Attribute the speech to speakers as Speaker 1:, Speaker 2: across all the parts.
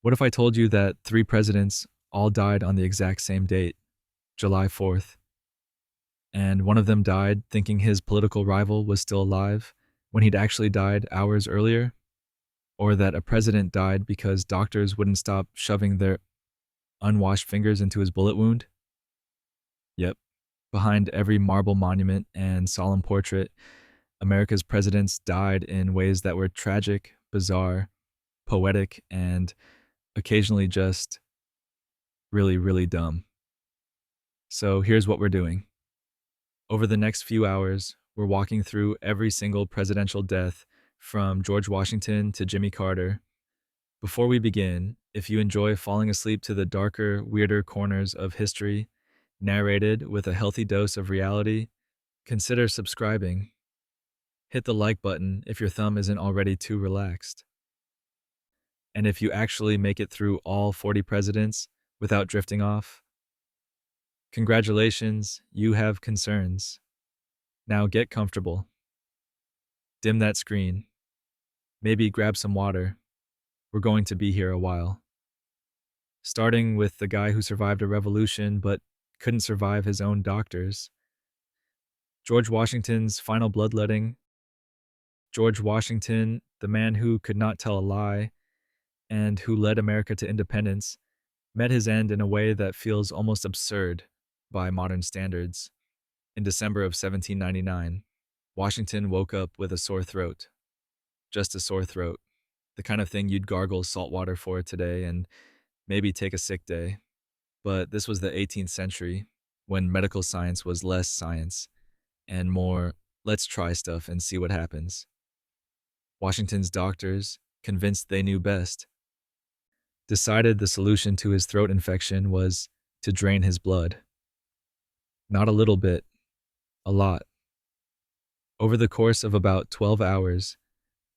Speaker 1: What if I told you that three presidents all died on the exact same date, July 4th, and one of them died thinking his political rival was still alive when he'd actually died hours earlier? Or that a president died because doctors wouldn't stop shoving their unwashed fingers into his bullet wound? Yep. Behind every marble monument and solemn portrait, America's presidents died in ways that were tragic, bizarre, poetic, and occasionally just really, really dumb. So here's what we're doing. Over the next few hours, we're walking through every single presidential death from George Washington to Jimmy Carter. Before we begin, if you enjoy falling asleep to the darker, weirder corners of history, narrated with a healthy dose of reality, consider subscribing. Hit the like button if your thumb isn't already too relaxed. And if you actually make it through all 40 presidents without drifting off, congratulations, you have concerns. Now get comfortable. Dim that screen. Maybe grab some water. We're going to be here a while. Starting with the guy who survived a revolution but couldn't survive his own doctors. George Washington's final bloodletting. George Washington, the man who could not tell a lie and who led America to independence, met his end in a way that feels almost absurd by modern standards. In December of 1799, Washington woke up with a sore throat. Just a sore throat. The kind of thing you'd gargle salt water for today and maybe take a sick day. But this was the 18th century, when medical science was less science and more, let's try stuff and see what happens. Washington's doctors, convinced they knew best, decided the solution to his throat infection was to drain his blood. Not a little bit, a lot. Over the course of about 12 hours,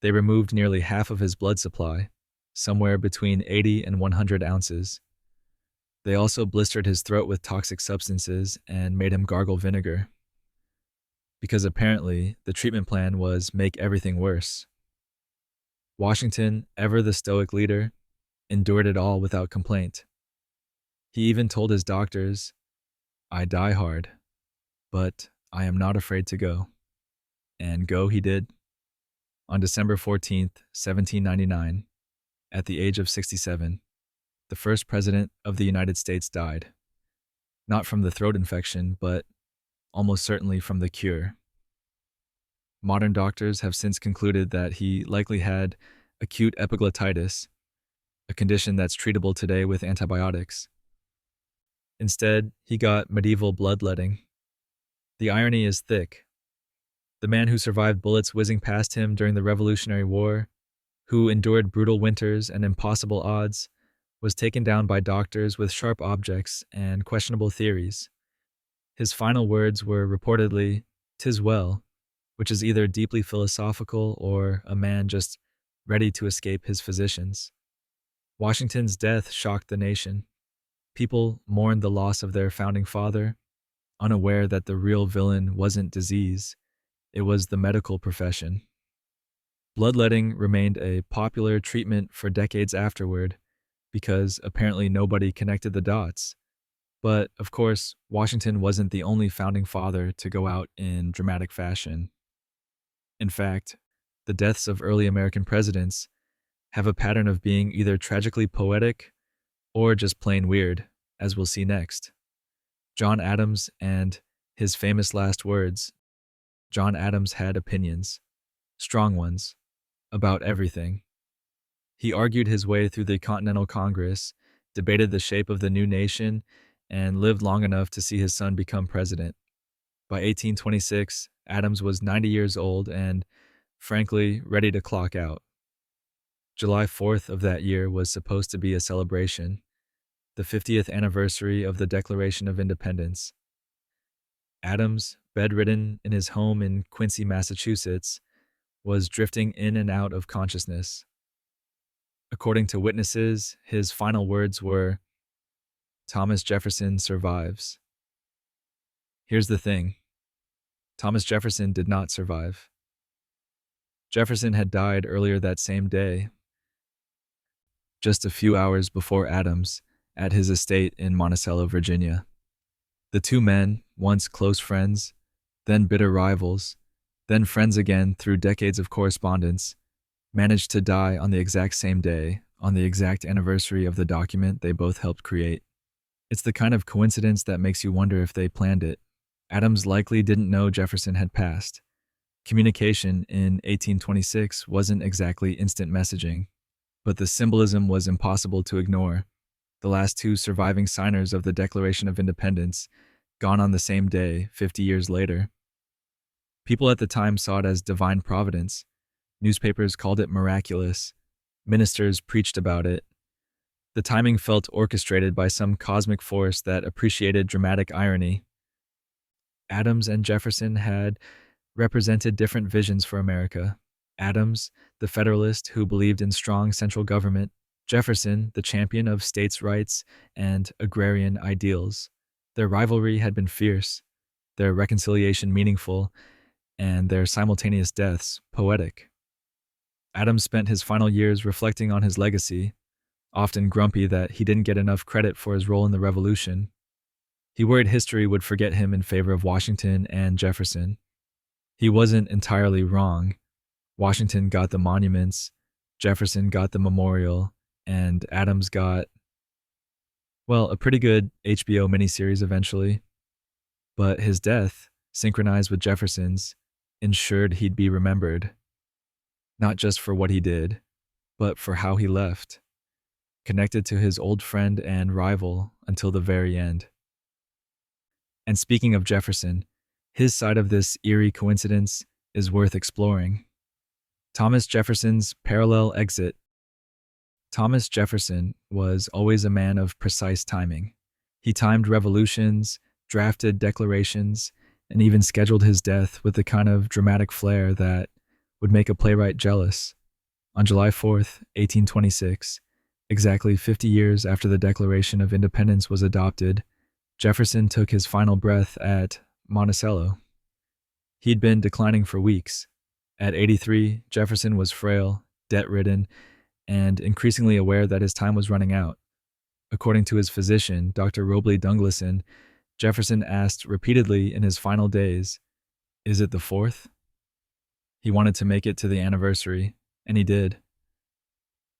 Speaker 1: they removed nearly half of his blood supply, somewhere between 80 and 100 ounces. They also blistered his throat with toxic substances and made him gargle vinegar. Because apparently, the treatment plan was make everything worse. Washington, ever the stoic leader, endured it all without complaint. He even told his doctors, "I die hard, but I am not afraid to go." And go he did. On December 14th, 1799, at the age of 67, the first president of the United States died. Not from the throat infection, but almost certainly from the cure. Modern doctors have since concluded that he likely had acute epiglottitis, a condition that's treatable today with antibiotics. Instead, he got medieval bloodletting. The irony is thick. The man who survived bullets whizzing past him during the Revolutionary War, who endured brutal winters and impossible odds, was taken down by doctors with sharp objects and questionable theories. His final words were reportedly, "'Tis well," which is either deeply philosophical or a man just ready to escape his physicians. Washington's death shocked the nation. People mourned the loss of their founding father, unaware that the real villain wasn't disease, it was the medical profession. Bloodletting remained a popular treatment for decades afterward because apparently nobody connected the dots. But, of course, Washington wasn't the only founding father to go out in dramatic fashion. In fact, the deaths of early American presidents have a pattern of being either tragically poetic or just plain weird, as we'll see next. John Adams and his famous last words. John Adams had opinions, strong ones, about everything. He argued his way through the Continental Congress, debated the shape of the new nation, and lived long enough to see his son become president. By 1826, Adams was 90 years old and, frankly, ready to clock out. July 4th of that year was supposed to be a celebration, the 50th anniversary of the Declaration of Independence. Adams, bedridden in his home in Quincy, Massachusetts, was drifting in and out of consciousness. According to witnesses, his final words were, "Thomas Jefferson survives." Here's the thing. Thomas Jefferson did not survive. Jefferson had died earlier that same day. just a few hours before Adams, at his estate in Monticello, Virginia. The two men, once close friends, then bitter rivals, then friends again through decades of correspondence, managed to die on the exact same day, on the exact anniversary of the document they both helped create. It's the kind of coincidence that makes you wonder if they planned it. Adams likely didn't know Jefferson had passed. Communication in 1826 wasn't exactly instant messaging, but the symbolism was impossible to ignore. The last two surviving signers of the Declaration of Independence, gone on the same day, 50 years later. People at the time saw it as divine providence. Newspapers called it miraculous. Ministers preached about it. The timing felt orchestrated by some cosmic force that appreciated dramatic irony. Adams and Jefferson had represented different visions for America. Adams, the Federalist who believed in strong central government; Jefferson, the champion of states' rights and agrarian ideals. Their rivalry had been fierce, their reconciliation meaningful, and their simultaneous deaths poetic. Adams spent his final years reflecting on his legacy, often grumpy that he didn't get enough credit for his role in the Revolution. He worried history would forget him in favor of Washington and Jefferson. He wasn't entirely wrong. Washington got the monuments, Jefferson got the memorial, and Adams got, well, a pretty good HBO miniseries eventually. But his death, synchronized with Jefferson's, ensured he'd be remembered, not just for what he did, but for how he left, connected to his old friend and rival until the very end. And speaking of Jefferson, his side of this eerie coincidence is worth exploring. Thomas Jefferson's parallel exit. Thomas Jefferson was always a man of precise timing. He timed revolutions, drafted declarations, and even scheduled his death with the kind of dramatic flair that would make a playwright jealous. On July 4th, 1826, exactly 50 years after the Declaration of Independence was adopted, Jefferson took his final breath at Monticello. He'd been declining for weeks. At 83, Jefferson was frail, debt-ridden, and increasingly aware that his time was running out. According to his physician, Dr. Robley Dungleson, Jefferson asked repeatedly in his final days, "Is it the 4th?" He wanted to make it to the anniversary, and he did.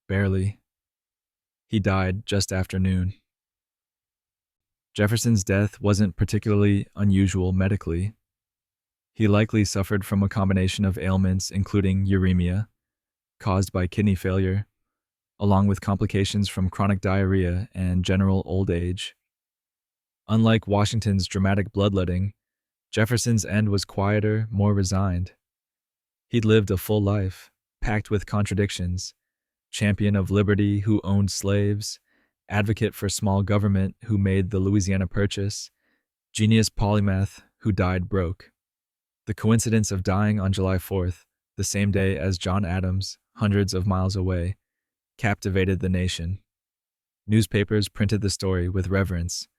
Speaker 1: Barely. He died just after noon. Jefferson's death wasn't particularly unusual medically. He likely suffered from a combination of ailments including uremia, caused by kidney failure, along with complications from chronic diarrhea and general old age. Unlike Washington's dramatic bloodletting, Jefferson's end was quieter, more resigned. He'd lived a full life, packed with contradictions: champion of liberty who owned slaves, advocate for small government who made the Louisiana Purchase, genius polymath who died broke. The coincidence of dying on July 4th, the same day as John Adams, hundreds of miles away, captivated the nation. Newspapers printed the story with reverence.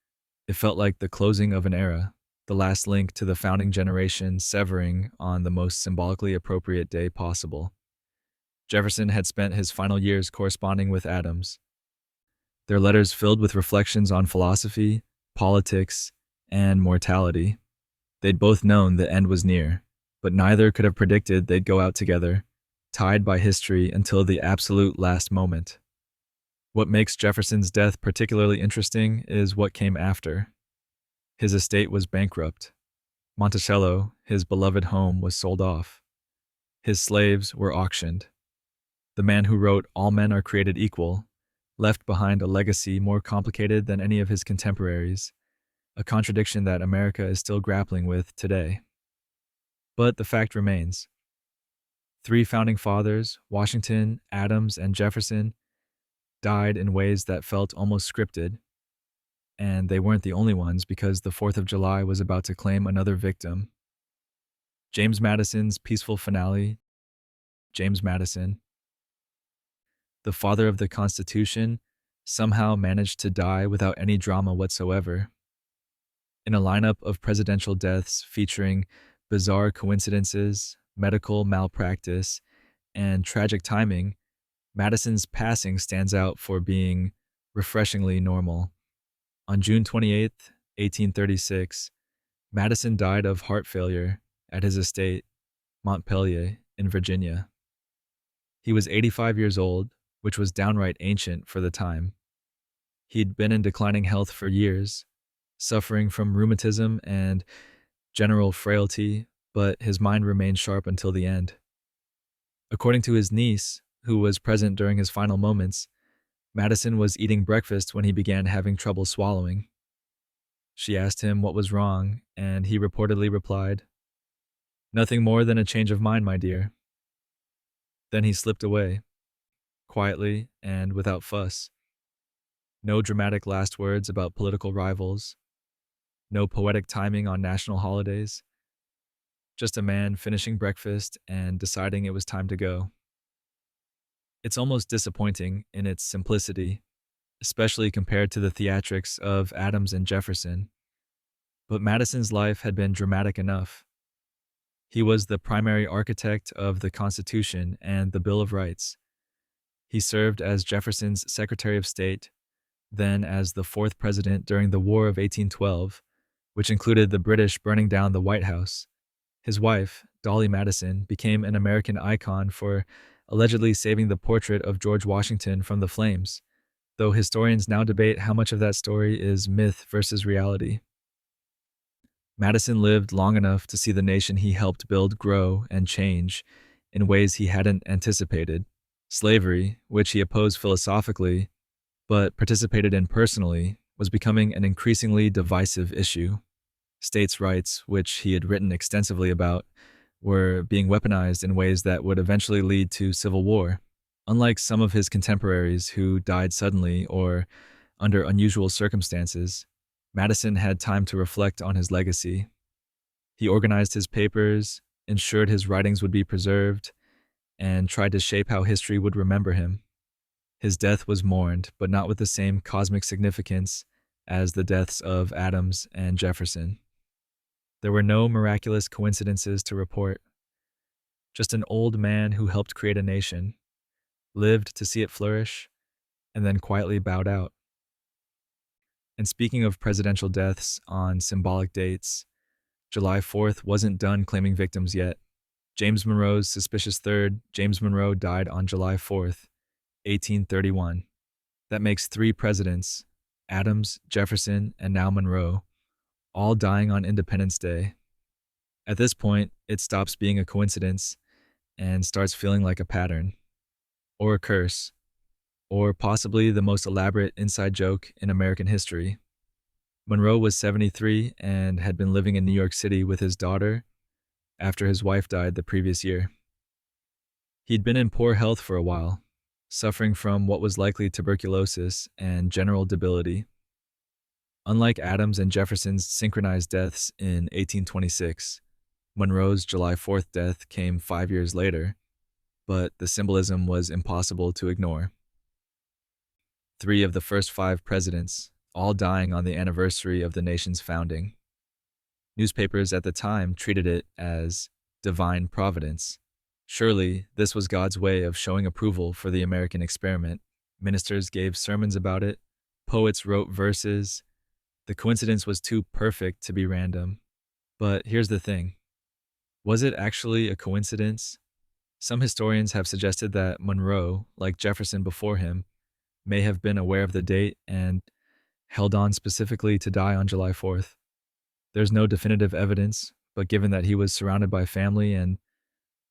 Speaker 1: It felt like the closing of an era, the last link to the founding generation severing on the most symbolically appropriate day possible. Jefferson had spent his final years corresponding with Adams. Their letters filled with reflections on philosophy, politics, and mortality. They'd both known the end was near, but neither could have predicted they'd go out together, tied by history until the absolute last moment. What makes Jefferson's death particularly interesting is what came after. His estate was bankrupt. Monticello, his beloved home, was sold off. His slaves were auctioned. The man who wrote "All men are created equal" left behind a legacy more complicated than any of his contemporaries, a contradiction that America is still grappling with today. But the fact remains. 3 founding fathers, Washington, Adams, and Jefferson, died in ways that felt almost scripted. And they weren't the only ones, because the 4th of July was about to claim another victim. James Madison's peaceful finale. James Madison, the father of the Constitution, somehow managed to die without any drama whatsoever. In a lineup of presidential deaths featuring bizarre coincidences, medical malpractice, and tragic timing, Madison's passing stands out for being refreshingly normal. On June 28th, 1836, Madison died of heart failure at his estate, Montpelier, in Virginia. He was 85 years old, which was downright ancient for the time. He'd been in declining health for years, suffering from rheumatism and general frailty, but his mind remained sharp until the end. According to his niece, who was present during his final moments, Madison was eating breakfast when he began having trouble swallowing. She asked him what was wrong, and he reportedly replied, "Nothing more than a change of mind, my dear." Then he slipped away, quietly and without fuss. No dramatic last words about political rivals, no poetic timing on national holidays. Just a man finishing breakfast and deciding it was time to go. It's almost disappointing in its simplicity, especially compared to the theatrics of Adams and Jefferson. But Madison's life had been dramatic enough. He was the primary architect of the Constitution and the Bill of Rights. He served as Jefferson's Secretary of State, then as the fourth president during the War of 1812, which included the British burning down the White House. His wife, Dolly Madison, became an American icon for allegedly saving the portrait of George Washington from the flames, though historians now debate how much of that story is myth versus reality. Madison lived long enough to see the nation he helped build grow and change in ways he hadn't anticipated. Slavery, which he opposed philosophically, but participated in personally, was becoming an increasingly divisive issue. States' rights, which he had written extensively about, were being weaponized in ways that would eventually lead to civil war. Unlike some of his contemporaries who died suddenly or under unusual circumstances, Madison had time to reflect on his legacy. He organized his papers, ensured his writings would be preserved, and tried to shape how history would remember him. His death was mourned, but not with the same cosmic significance as the deaths of Adams and Jefferson. There were no miraculous coincidences to report. Just an old man who helped create a nation, lived to see it flourish, and then quietly bowed out. And speaking of presidential deaths on symbolic dates, July 4th wasn't done claiming victims yet. James Monroe's suspicious third, James Monroe, died on July 4th, 1831. That makes 3 presidents, Adams, Jefferson, and now Monroe, all dying on Independence Day. At this point, it stops being a coincidence and starts feeling like a pattern, or a curse, or possibly the most elaborate inside joke in American history. Monroe was 73 and had been living in New York City with his daughter after his wife died the previous year. He'd been in poor health for a while, suffering from what was likely tuberculosis and general debility. Unlike Adams and Jefferson's synchronized deaths in 1826, Monroe's July 4th death came 5 years later, but the symbolism was impossible to ignore. 3 of the first 5 presidents, all dying on the anniversary of the nation's founding. Newspapers at the time treated it as divine providence. Surely, this was God's way of showing approval for the American experiment. Ministers gave sermons about it, poets wrote verses. The coincidence was too perfect to be random. But here's the thing. Was it actually a coincidence? Some historians have suggested that Monroe, like Jefferson before him, may have been aware of the date and held on specifically to die on July 4th. There's no definitive evidence, but given that he was surrounded by family and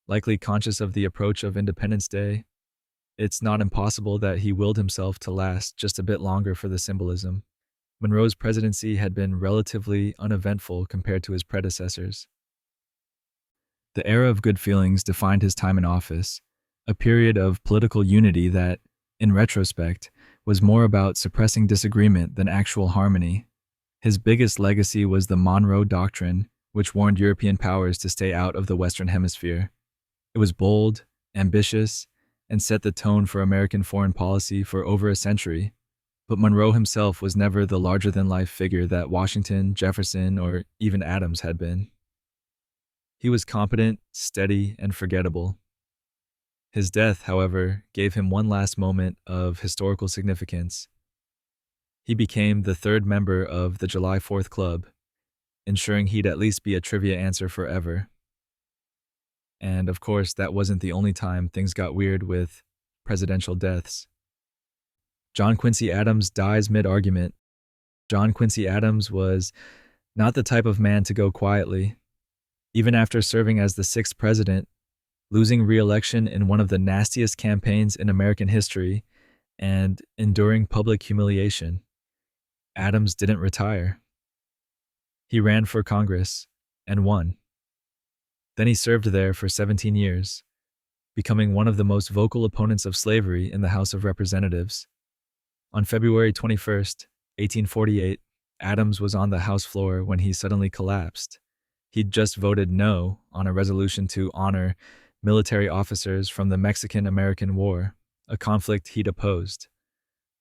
Speaker 1: likely conscious of the approach of Independence Day, it's not impossible that he willed himself to last just a bit longer for the symbolism. Monroe's presidency had been relatively uneventful compared to his predecessors. The era of good feelings defined his time in office, a period of political unity that, in retrospect, was more about suppressing disagreement than actual harmony. His biggest legacy was the Monroe Doctrine, which warned European powers to stay out of the Western Hemisphere. It was bold, ambitious, and set the tone for American foreign policy for over a century. But Monroe himself was never the larger-than-life figure that Washington, Jefferson, or even Adams had been. He was competent, steady, and forgettable. His death, however, gave him one last moment of historical significance. He became the third member of the July 4th Club, ensuring he'd at least be a trivia answer forever. And of course, that wasn't the only time things got weird with presidential deaths. John Quincy Adams dies mid-argument. John Quincy Adams was not the type of man to go quietly. Even after serving as the sixth president, losing re-election in one of the nastiest campaigns in American history, and enduring public humiliation, Adams didn't retire. He ran for Congress and won. Then he served there for 17 years, becoming one of the most vocal opponents of slavery in the House of Representatives. On February 21st, 1848, Adams was on the House floor when he suddenly collapsed. He'd just voted no on a resolution to honor military officers from the Mexican-American War, a conflict he'd opposed.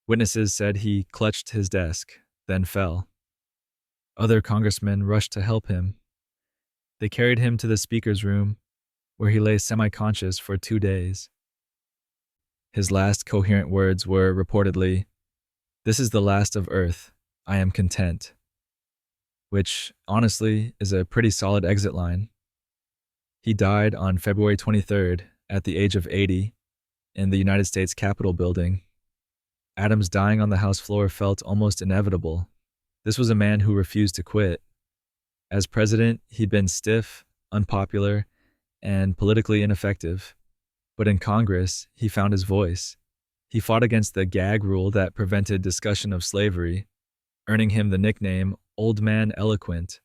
Speaker 1: Witnesses said he clutched his desk, then fell. Other congressmen rushed to help him. They carried him to the speaker's room, where he lay semi-conscious for 2 days. His last coherent words were reportedly, "This is the last of earth. I am content." Which, honestly, is a pretty solid exit line. He died on February 23rd at the age of 80 in the United States Capitol building. Adams dying on the House floor felt almost inevitable. This was a man who refused to quit. As president, he'd been stiff, unpopular, and politically ineffective. But in Congress, he found his voice. He fought against the gag rule that prevented discussion of slavery, earning him the nickname Old Man Eloquent.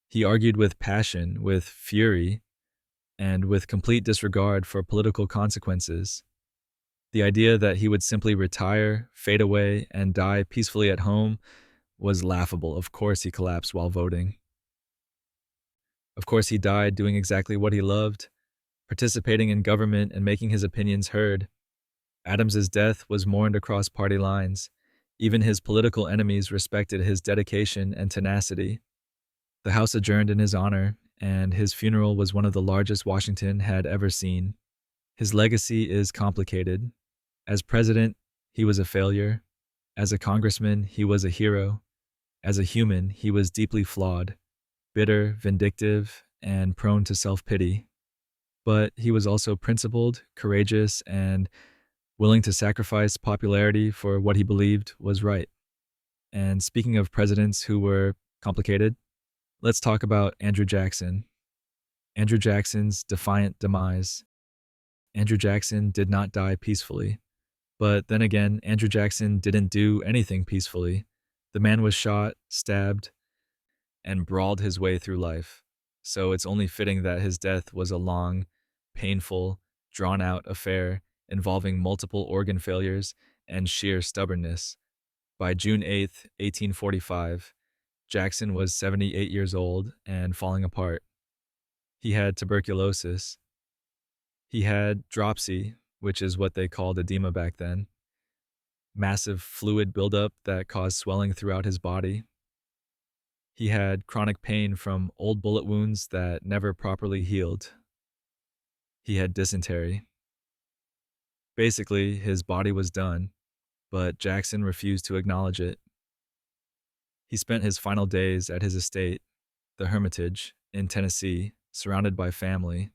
Speaker 1: He argued with passion, with fury, and with complete disregard for political consequences. The idea that he would simply retire, fade away, and die peacefully at home was laughable. Of course he collapsed while voting. Of course he died doing exactly what he loved, participating in government and making his opinions heard. Adams's death was mourned across party lines. Even his political enemies respected his dedication and tenacity. The House adjourned in his honor, and his funeral was one of the largest Washington had ever seen. His legacy is complicated. As president, he was a failure. As a congressman, he was a hero. As a human, he was deeply flawed, bitter, vindictive, and prone to self-pity. But he was also principled, courageous, and willing to sacrifice popularity for what he believed was right. And speaking of presidents who were complicated, let's talk about Andrew Jackson. Andrew Jackson's defiant demise. Andrew Jackson did not die peacefully. But then again, Andrew Jackson didn't do anything peacefully. The man was shot, stabbed, and brawled his way through life. So it's only fitting that his death was a long, painful, drawn-out affair involving multiple organ failures and sheer stubbornness. By June 8th, 1845, Jackson was 78 years old and falling apart. He had tuberculosis. He had dropsy, which is what they called edema back then, massive fluid buildup that caused swelling throughout his body. He had chronic pain from old bullet wounds that never properly healed. He had dysentery. Basically, his body was done, but Jackson refused to acknowledge it. He spent his final days at his estate, the Hermitage, in Tennessee, surrounded by family.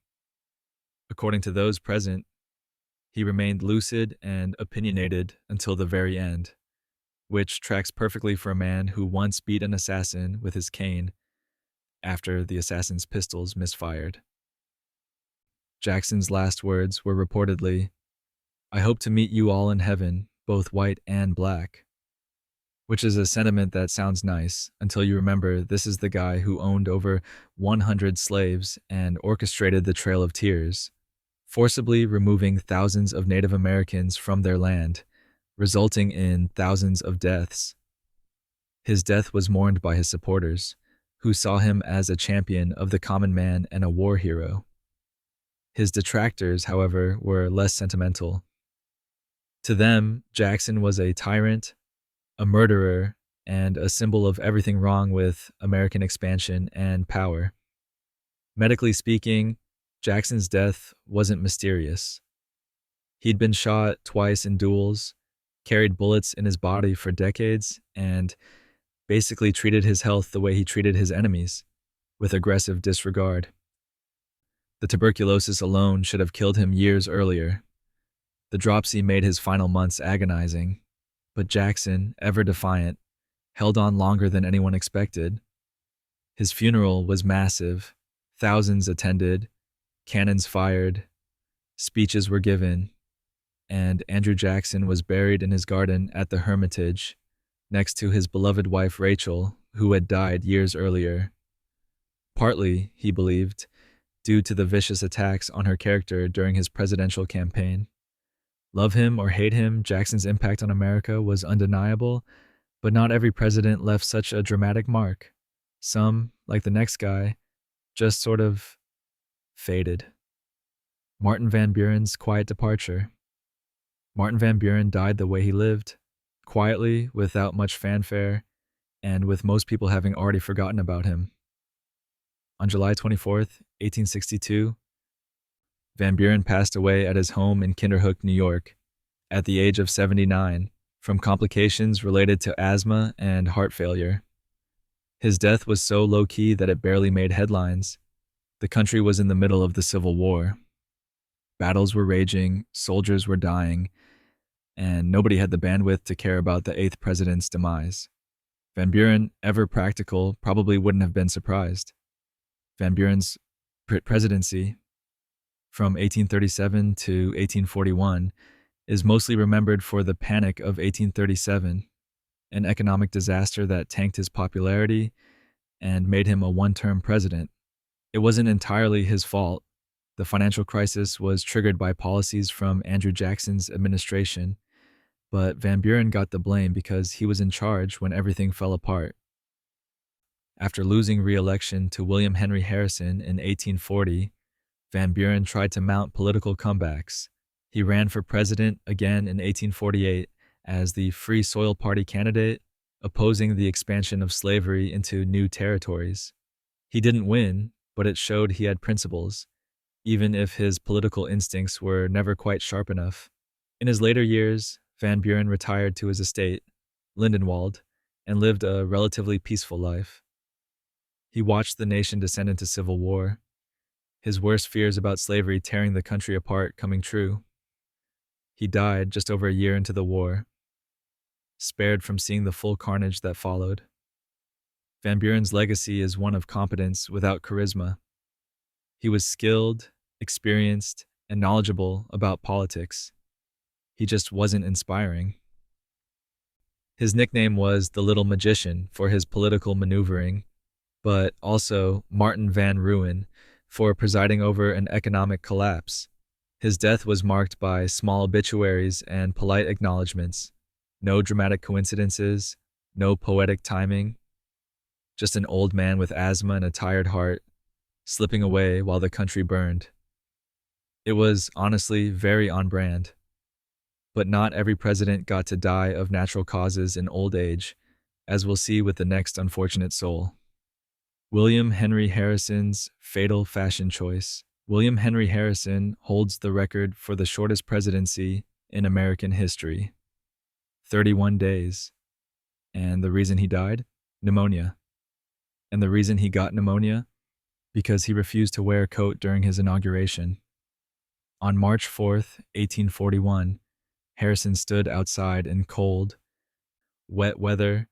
Speaker 1: According to those present, he remained lucid and opinionated until the very end, which tracks perfectly for a man who once beat an assassin with his cane after the assassin's pistols misfired. Jackson's last words were reportedly, "I hope to meet you all in heaven, both white and black," which is a sentiment that sounds nice until you remember this is the guy who owned over 100 slaves and orchestrated the Trail of Tears, forcibly removing thousands of Native Americans from their land, resulting in thousands of deaths. His death was mourned by his supporters, who saw him as a champion of the common man and a war hero. His detractors, however, were less sentimental. To them, Jackson was a tyrant, a murderer, and a symbol of everything wrong with American expansion and power. Medically speaking, Jackson's death wasn't mysterious. He'd been shot twice in duels, carried bullets in his body for decades, and basically treated his health the way he treated his enemies, with aggressive disregard. The tuberculosis alone should have killed him years earlier. The dropsy made his final months agonizing, but Jackson, ever defiant, held on longer than anyone expected. His funeral was massive. Thousands attended, cannons fired, speeches were given, and Andrew Jackson was buried in his garden at the Hermitage, next to his beloved wife Rachel, who had died years earlier. Partly, he believed, due to the vicious attacks on her character during his presidential campaign. Love him or hate him, Jackson's impact on America was undeniable, but not every president left such a dramatic mark. Some, like the next guy, just sort of faded. Martin Van Buren's quiet departure. Martin Van Buren died the way he lived, quietly, without much fanfare, and with most people having already forgotten about him. On July 24th, 1862, Van Buren passed away at his home in Kinderhook, New York, at the age of 79, from complications related to asthma and heart failure. His death was so low-key that it barely made headlines. The country was in the middle of the Civil War. Battles were raging, soldiers were dying, and nobody had the bandwidth to care about the 8th president's demise. Van Buren, ever practical, probably wouldn't have been surprised. Van Buren's presidency, from 1837 to 1841, is mostly remembered for the Panic of 1837, an economic disaster that tanked his popularity and made him a one-term president. It wasn't entirely his fault. The financial crisis was triggered by policies from Andrew Jackson's administration, but Van Buren got the blame because he was in charge when everything fell apart. After losing re-election to William Henry Harrison in 1840, Van Buren tried to mount political comebacks. He ran for president again in 1848 as the Free Soil Party candidate, opposing the expansion of slavery into new territories. He didn't win, but it showed he had principles, even if his political instincts were never quite sharp enough. In his later years, Van Buren retired to his estate, Lindenwald, and lived a relatively peaceful life. He watched the nation descend into civil war, his worst fears about slavery tearing the country apart coming true. He died just over a year into the war, spared from seeing the full carnage that followed. Van Buren's legacy is one of competence without charisma. He was skilled, experienced, and knowledgeable about politics. He just wasn't inspiring. His nickname was the Little Magician for his political maneuvering, but also Martin Van Ruin for presiding over an economic collapse. His death was marked by small obituaries and polite acknowledgments. No dramatic coincidences, no poetic timing. Just an old man with asthma and a tired heart, slipping away while the country burned. It was honestly very on brand. But not every president got to die of natural causes in old age, as we'll see with the next unfortunate soul. William Henry Harrison's fatal fashion choice. William Henry Harrison holds the record for the shortest presidency in American history. 31 days. And the reason he died? Pneumonia. And the reason he got pneumonia? Because he refused to wear a coat during his inauguration. On March 4th, 1841, Harrison stood outside in cold, wet weather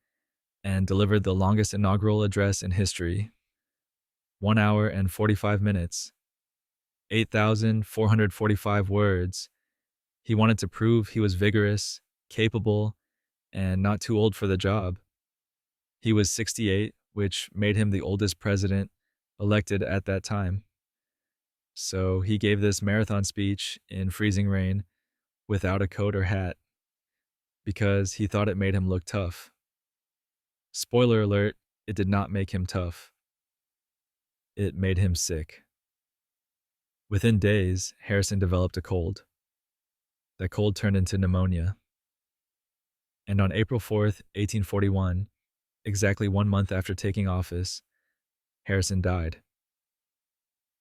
Speaker 1: and delivered the longest inaugural address in history. 1 hour and 45 minutes. 8,445 words. He wanted to prove he was vigorous, capable, and not too old for the job. He was 68, which made him the oldest president elected at that time. So he gave this marathon speech in freezing rain without a coat or hat because he thought it made him look tough. Spoiler alert, it did not make him tough. It made him sick. Within days, Harrison developed a cold. That cold turned into pneumonia. And on April 4th, 1841, exactly 1 month after taking office, Harrison died.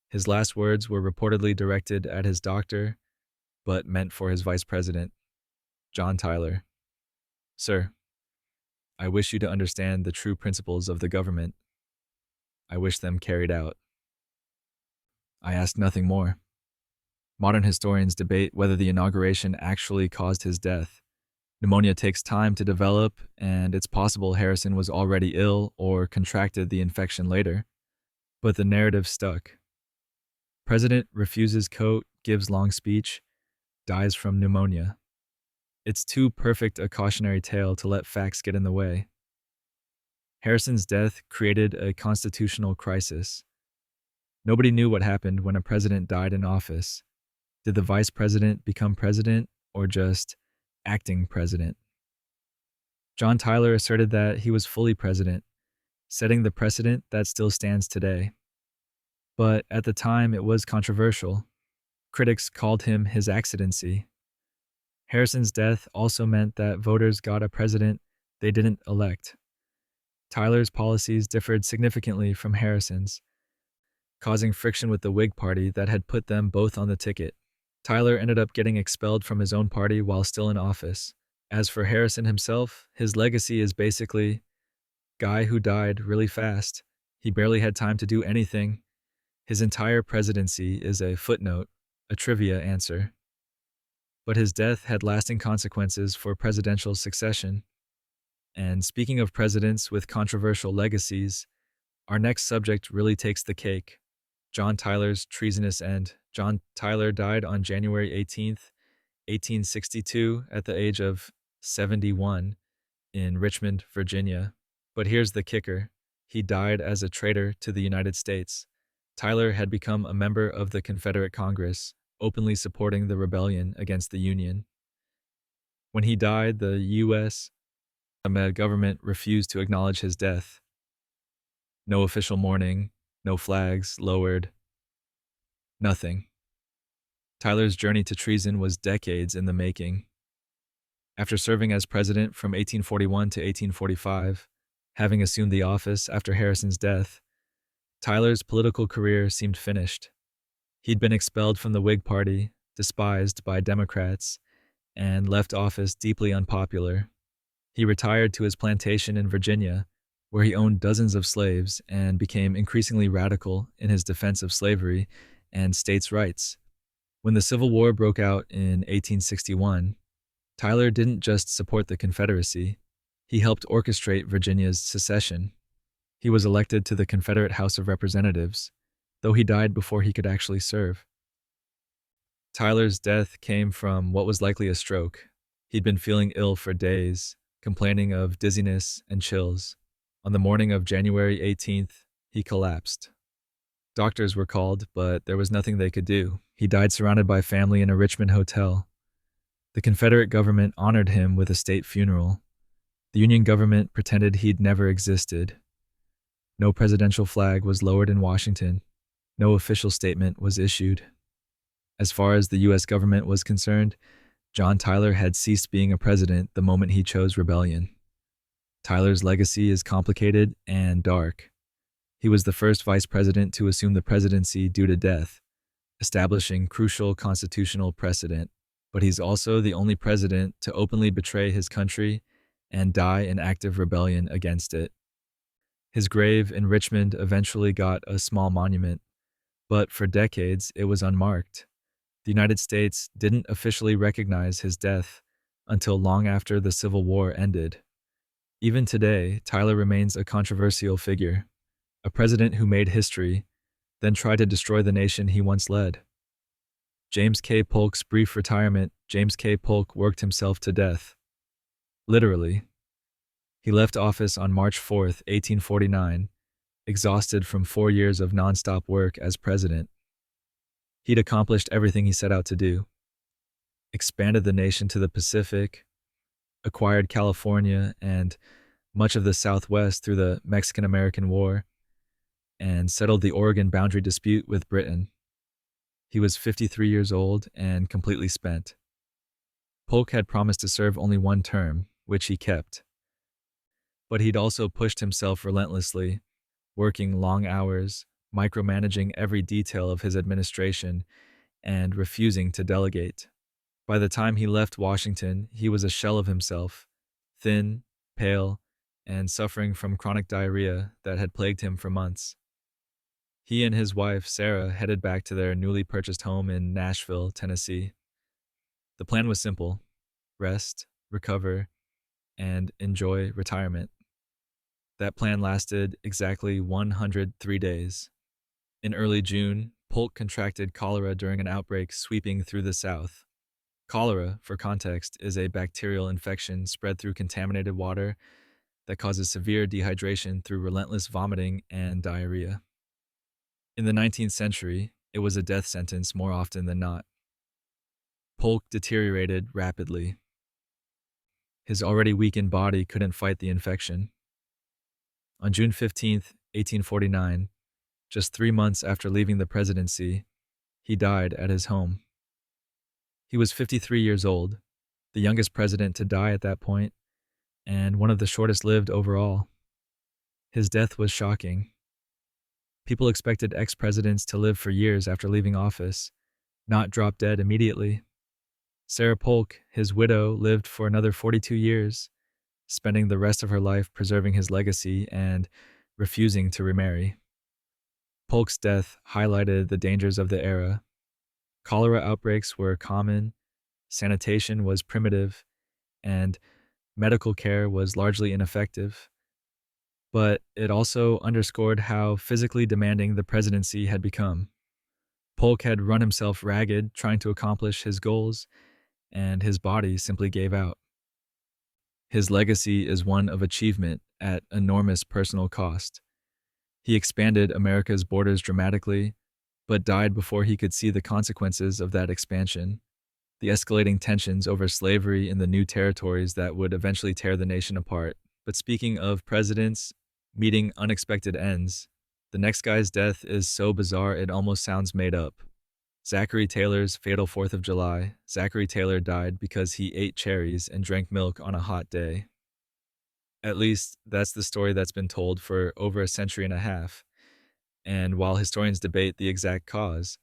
Speaker 1: His last words were reportedly directed at his doctor, but meant for his vice president, John Tyler. Sir, I wish you to understand the true principles of the government. I wish them carried out. I ask nothing more. Modern historians debate whether the inauguration actually caused his death. Pneumonia takes time to develop, and it's possible Harrison was already ill or contracted the infection later. But the narrative stuck. President refuses coat, gives long speech, dies from pneumonia. It's too perfect a cautionary tale to let facts get in the way. Harrison's death created a constitutional crisis. Nobody knew what happened when a president died in office. Did the vice president become president or just acting president? John Tyler asserted that he was fully president, setting the precedent that still stands today. But at the time, it was controversial. Critics called him His Excellency. Harrison's death also meant that voters got a president they didn't elect. Tyler's policies differed significantly from Harrison's, causing friction with the Whig Party that had put them both on the ticket. Tyler ended up getting expelled from his own party while still in office. As for Harrison himself, his legacy is basically guy who died really fast. He barely had time to do anything. His entire presidency is a footnote, a trivia answer. But his death had lasting consequences for presidential succession. And speaking of presidents with controversial legacies, our next subject really takes the cake. John Tyler's treasonous end. John Tyler died on January 18th, 1862, at the age of 71 in Richmond, Virginia. But here's the kicker. He died as a traitor to the United States. Tyler had become a member of the Confederate Congress, openly supporting the rebellion against the Union. When he died, the U.S. government refused to acknowledge his death. No official mourning, no flags lowered, nothing. Tyler's journey to treason was decades in the making. After serving as president from 1841 to 1845, having assumed the office after Harrison's death, Tyler's political career seemed finished. He'd been expelled from the Whig Party, despised by Democrats, and left office deeply unpopular. He retired to his plantation in Virginia, where he owned dozens of slaves and became increasingly radical in his defense of slavery and states' rights. When the Civil War broke out in 1861, Tyler didn't just support the Confederacy, he helped orchestrate Virginia's secession. He was elected to the Confederate House of Representatives, though he died before he could actually serve. Tyler's death came from what was likely a stroke. He'd been feeling ill for days, complaining of dizziness and chills. On the morning of January 18th, he collapsed. Doctors were called, but there was nothing they could do. He died surrounded by family in a Richmond hotel. The Confederate government honored him with a state funeral. The Union government pretended he'd never existed. No presidential flag was lowered in Washington. No official statement was issued. As far as the U.S. government was concerned, John Tyler had ceased being a president the moment he chose rebellion. Tyler's legacy is complicated and dark. He was the first vice president to assume the presidency due to death, establishing crucial constitutional precedent. But he's also the only president to openly betray his country and die in active rebellion against it. His grave in Richmond eventually got a small monument, but for decades it was unmarked. The United States didn't officially recognize his death until long after the Civil War ended. Even today, Tyler remains a controversial figure, a president who made history, then tried to destroy the nation he once led. James K. Polk's brief retirement. James K. Polk worked himself to death. Literally. He left office on March 4, 1849, exhausted from 4 years of nonstop work as president. He'd accomplished everything he set out to do. Expanded the nation to the Pacific, acquired California and much of the Southwest through the Mexican-American War, and settled the Oregon boundary dispute with Britain. He was 53 years old and completely spent. Polk had promised to serve only one term, which he kept. But he'd also pushed himself relentlessly, working long hours, micromanaging every detail of his administration, and refusing to delegate. By the time he left Washington, he was a shell of himself, thin, pale, and suffering from chronic diarrhea that had plagued him for months. He and his wife, Sarah, headed back to their newly purchased home in Nashville, Tennessee. The plan was simple: rest, recover, and enjoy retirement. That plan lasted exactly 103 days. In early June, Polk contracted cholera during an outbreak sweeping through the South. Cholera, for context, is a bacterial infection spread through contaminated water that causes severe dehydration through relentless vomiting and diarrhea. In the 19th century, it was a death sentence more often than not. Polk deteriorated rapidly. His already weakened body couldn't fight the infection. On June 15th, 1849, just 3 months after leaving the presidency, he died at his home. He was 53 years old, the youngest president to die at that point, and one of the shortest lived overall. His death was shocking. People expected ex-presidents to live for years after leaving office, not drop dead immediately. Sarah Polk, his widow, lived for another 42 years, spending the rest of her life preserving his legacy and refusing to remarry. Polk's death highlighted the dangers of the era. Cholera outbreaks were common, sanitation was primitive, and medical care was largely ineffective. But it also underscored how physically demanding the presidency had become. Polk had run himself ragged trying to accomplish his goals, and his body simply gave out. His legacy is one of achievement at enormous personal cost. He expanded America's borders dramatically, but died before he could see the consequences of that expansion, the escalating tensions over slavery in the new territories that would eventually tear the nation apart. But speaking of presidents meeting unexpected ends, the next guy's death is so bizarre it almost sounds made up. Zachary Taylor's fatal 4th of July. Zachary Taylor died because he ate cherries and drank milk on a hot day. At least, that's the story that's been told for over a century and a half. And while historians debate the exact cause,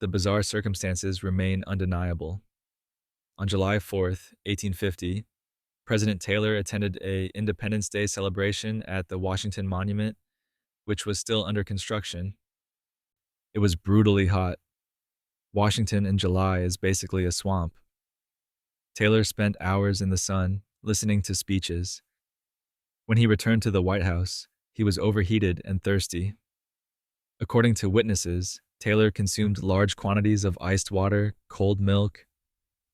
Speaker 1: the bizarre circumstances remain undeniable. On July 4th, 1850, President Taylor attended an Independence Day celebration at the Washington Monument, which was still under construction. It was brutally hot. Washington in July is basically a swamp. Taylor spent hours in the sun, listening to speeches. When he returned to the White House, he was overheated and thirsty. According to witnesses, Taylor consumed large quantities of iced water, cold milk,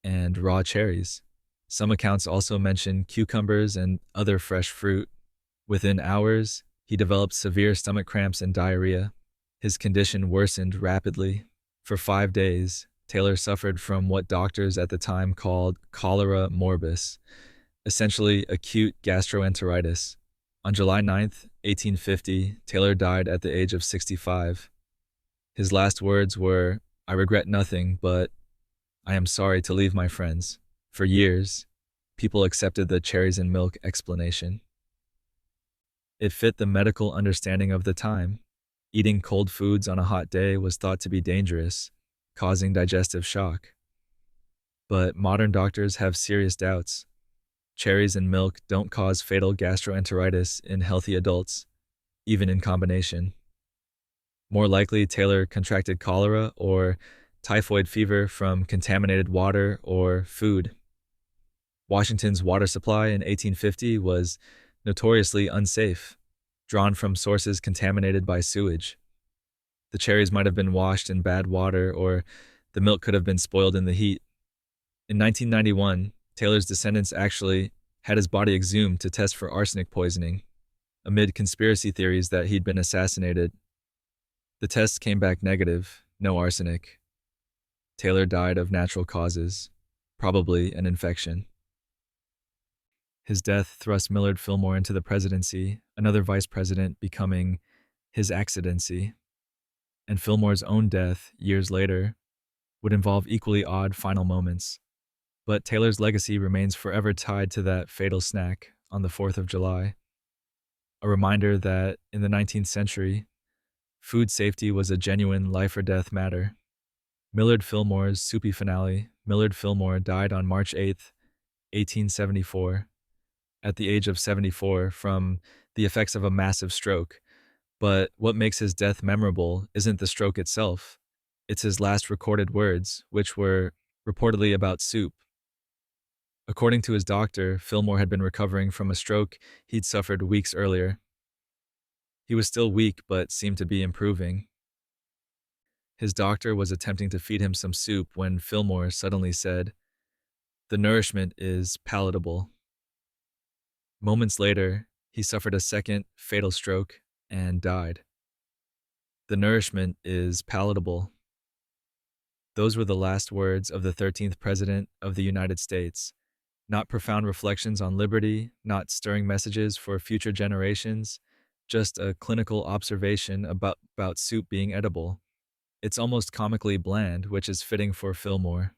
Speaker 1: and raw cherries. Some accounts also mention cucumbers and other fresh fruit. Within hours, he developed severe stomach cramps and diarrhea. His condition worsened rapidly. For 5 days, Taylor suffered from what doctors at the time called cholera morbus, essentially acute gastroenteritis. On July 9th, 1850, Taylor died at the age of 65. His last words were, "I regret nothing, but I am sorry to leave my friends." For years, people accepted the cherries and milk explanation. It fit the medical understanding of the time. Eating cold foods on a hot day was thought to be dangerous, causing digestive shock. But modern doctors have serious doubts. Cherries and milk don't cause fatal gastroenteritis in healthy adults, even in combination. More likely, Taylor contracted cholera or typhoid fever from contaminated water or food. Washington's water supply in 1850 was notoriously unsafe, drawn from sources contaminated by sewage. The cherries might have been washed in bad water, or the milk could have been spoiled in the heat. In 1991, Taylor's descendants actually had his body exhumed to test for arsenic poisoning, amid conspiracy theories that he'd been assassinated. The tests came back negative, no arsenic. Taylor died of natural causes, probably an infection. His death thrust Millard Fillmore into the presidency, another vice president becoming his accidency. And Fillmore's own death, years later, would involve equally odd final moments. But Taylor's legacy remains forever tied to that fatal snack on the 4th of July. A reminder that in the 19th century, food safety was a genuine life or death matter. Millard Fillmore's soupy finale Millard Fillmore died on March 8th, 1874, at the age of 74 from the effects of a massive stroke. But what makes his death memorable isn't the stroke itself. It's his last recorded words, which were reportedly about soup. According to his doctor, Fillmore had been recovering from a stroke he'd suffered weeks earlier. He was still weak, but seemed to be improving. His doctor was attempting to feed him some soup when Fillmore suddenly said, "The nourishment is palatable." Moments later, he suffered a second fatal stroke and died. "The nourishment is palatable." Those were the last words of the 13th President of the United States. Not profound reflections on liberty, not stirring messages for future generations, just a clinical observation about soup being edible. It's almost comically bland, which is fitting for Fillmore,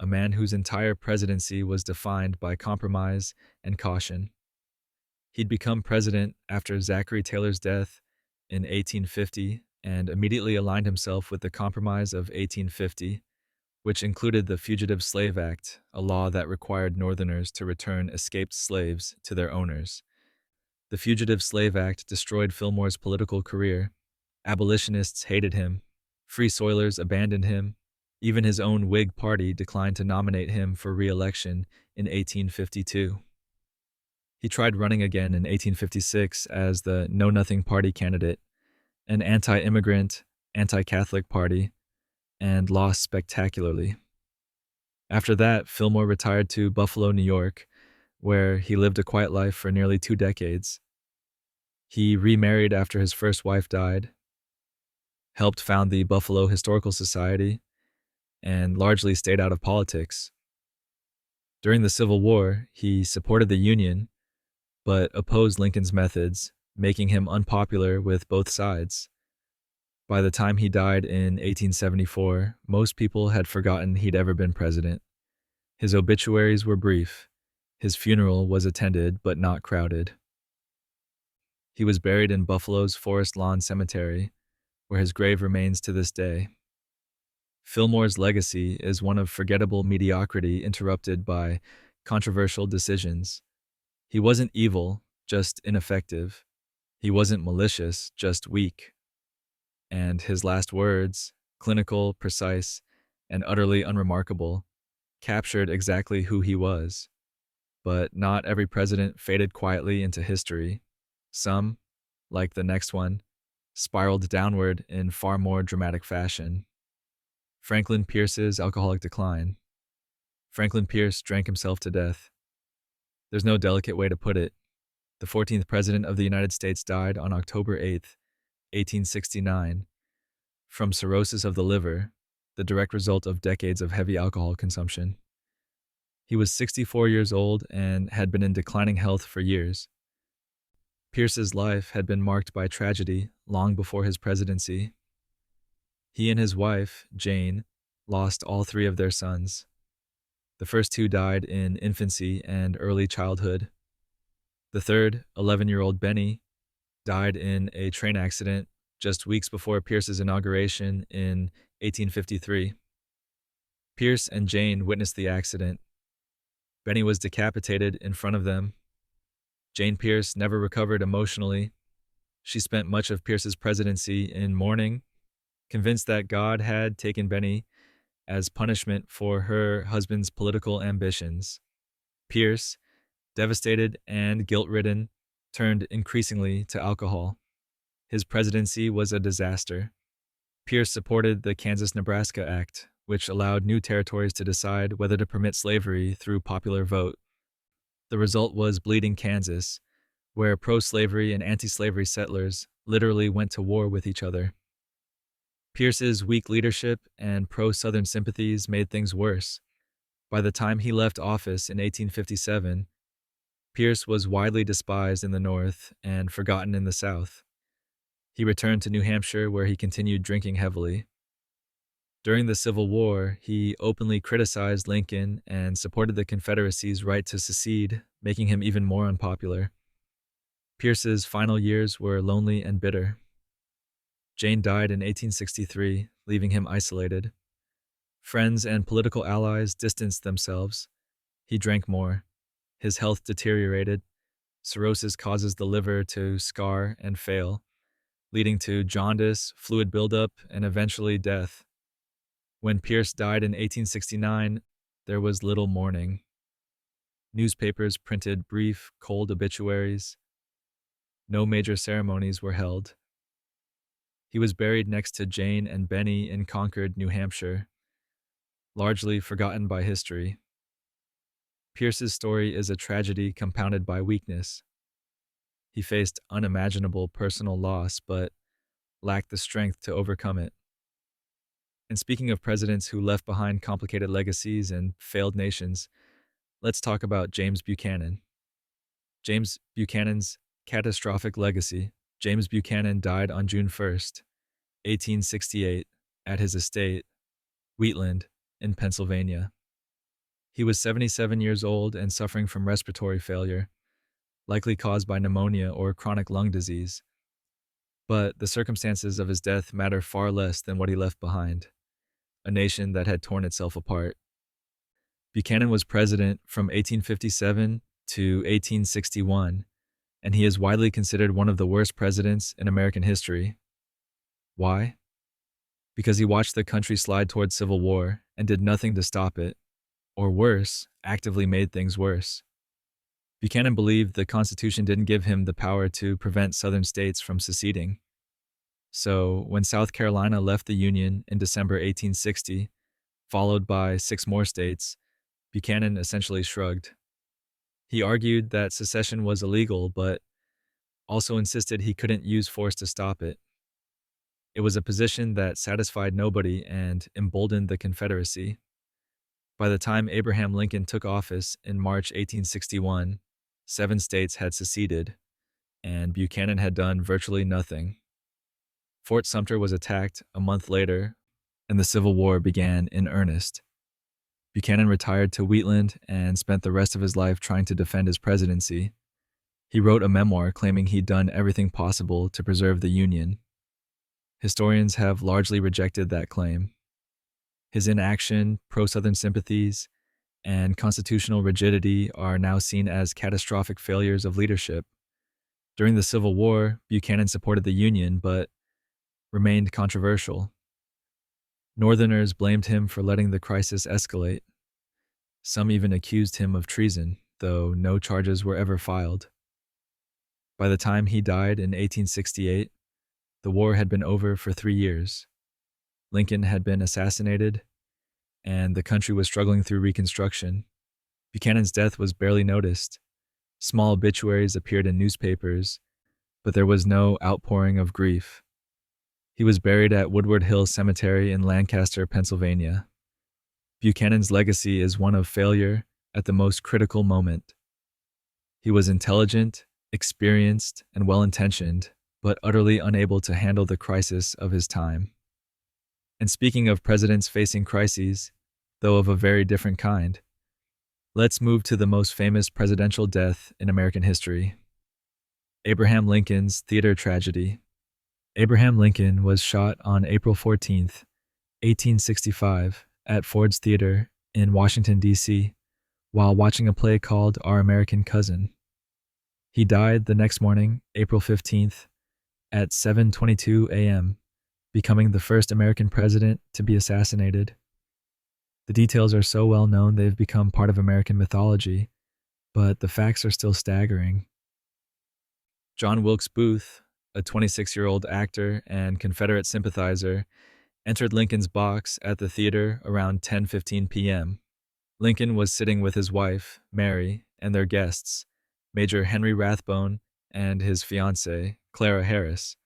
Speaker 1: a man whose entire presidency was defined by compromise and caution. He'd become president after Zachary Taylor's death in 1850 and immediately aligned himself with the Compromise of 1850, which included the Fugitive Slave Act, a law that required Northerners to return escaped slaves to their owners. The Fugitive Slave Act destroyed Fillmore's political career. Abolitionists hated him. Free Soilers abandoned him. Even his own Whig Party declined to nominate him for re-election in 1852. He tried running again in 1856 as the Know-Nothing Party candidate, an anti-immigrant, anti-Catholic party, and lost spectacularly. After that, Fillmore retired to Buffalo, New York, where he lived a quiet life for nearly 2 decades. He remarried after his first wife died, helped found the Buffalo Historical Society, and largely stayed out of politics. During the Civil War, he supported the Union, but opposed Lincoln's methods, making him unpopular with both sides. By the time he died in 1874, most people had forgotten he'd ever been president. His obituaries were brief. His funeral was attended but not crowded. He was buried in Buffalo's Forest Lawn Cemetery, where his grave remains to this day. Fillmore's legacy is one of forgettable mediocrity interrupted by controversial decisions. He wasn't evil, just ineffective. He wasn't malicious, just weak. And his last words, clinical, precise, and utterly unremarkable, captured exactly who he was. But not every president faded quietly into history. Some, like the next one, spiraled downward in far more dramatic fashion. Franklin Pierce's alcoholic decline. Franklin Pierce drank himself to death. There's no delicate way to put it. The 14th President of the United States died on October 8th, 1869, from cirrhosis of the liver, the direct result of decades of heavy alcohol consumption. He was 64 years old and had been in declining health for years. Pierce's life had been marked by tragedy long before his presidency. He and his wife, Jane, lost all 3 of their sons. The first 2 died in infancy and early childhood. The third, 11-year-old Benny, died in a train accident just weeks before Pierce's inauguration in 1853. Pierce and Jane witnessed the accident. Benny was decapitated in front of them. Jane Pierce never recovered emotionally. She spent much of Pierce's presidency in mourning, convinced that God had taken Benny as punishment for her husband's political ambitions. Pierce, devastated and guilt-ridden, turned increasingly to alcohol. His presidency was a disaster. Pierce supported the Kansas-Nebraska Act, which allowed new territories to decide whether to permit slavery through popular vote. The result was Bleeding Kansas, where pro-slavery and anti-slavery settlers literally went to war with each other. Pierce's weak leadership and pro-Southern sympathies made things worse. By the time he left office in 1857, Pierce was widely despised in the North and forgotten in the South. He returned to New Hampshire, where he continued drinking heavily. During the Civil War, he openly criticized Lincoln and supported the Confederacy's right to secede, making him even more unpopular. Pierce's final years were lonely and bitter. Jane died in 1863, leaving him isolated. Friends and political allies distanced themselves. He drank more. His health deteriorated. Cirrhosis causes the liver to scar and fail, leading to jaundice, fluid buildup, and eventually death. When Pierce died in 1869, there was little mourning. Newspapers printed brief, cold obituaries. No major ceremonies were held. He was buried next to Jane and Benny in Concord, New Hampshire, largely forgotten by history. Pierce's story is a tragedy compounded by weakness. He faced unimaginable personal loss, but lacked the strength to overcome it. And speaking of presidents who left behind complicated legacies and failed nations, let's talk about James Buchanan. James Buchanan's catastrophic legacy. James Buchanan died on June 1st, 1868, at his estate, Wheatland, in Pennsylvania. He was 77 years old and suffering from respiratory failure, likely caused by pneumonia or chronic lung disease. But the circumstances of his death matter far less than what he left behind, a nation that had torn itself apart. Buchanan was president from 1857 to 1861, and he is widely considered one of the worst presidents in American history. Why? Because he watched the country slide towards civil war and did nothing to stop it, or worse, actively made things worse. Buchanan believed the Constitution didn't give him the power to prevent Southern states from seceding. So, when South Carolina left the Union in December 1860, followed by 6 more states, Buchanan essentially shrugged. He argued that secession was illegal, but also insisted he couldn't use force to stop it. It was a position that satisfied nobody and emboldened the Confederacy. By the time Abraham Lincoln took office in March 1861, 7 states had seceded, and Buchanan had done virtually nothing. Fort Sumter was attacked a month later, and the Civil War began in earnest. Buchanan retired to Wheatland and spent the rest of his life trying to defend his presidency. He wrote a memoir claiming he'd done everything possible to preserve the Union. Historians have largely rejected that claim. His inaction, pro-Southern sympathies, and constitutional rigidity are now seen as catastrophic failures of leadership. During the Civil War, Buchanan supported the Union, but remained controversial. Northerners blamed him for letting the crisis escalate. Some even accused him of treason, though no charges were ever filed. By the time he died in 1868, the war had been over for 3 years. Lincoln had been assassinated, and the country was struggling through Reconstruction. Buchanan's death was barely noticed. Small obituaries appeared in newspapers, but there was no outpouring of grief. He was buried at Woodward Hills Cemetery in Lancaster, Pennsylvania. Buchanan's legacy is one of failure at the most critical moment. He was intelligent, experienced, and well-intentioned, but utterly unable to handle the crisis of his time. And speaking of presidents facing crises, though of a very different kind, let's move to the most famous presidential death in American history: Abraham Lincoln's theater tragedy. Abraham Lincoln was shot on April 14th, 1865, at Ford's Theater in Washington, D.C., while watching a play called Our American Cousin. He died the next morning, April 15th, at 7:22 a.m., becoming the first American president to be assassinated. The details are so well known they've become part of American mythology, but the facts are still staggering. John Wilkes Booth, a 26-year-old actor and Confederate sympathizer, entered Lincoln's box at the theater around 10:15 p.m. Lincoln was sitting with his wife, Mary, and their guests, Major Henry Rathbone and his fiancée, Clara Harris.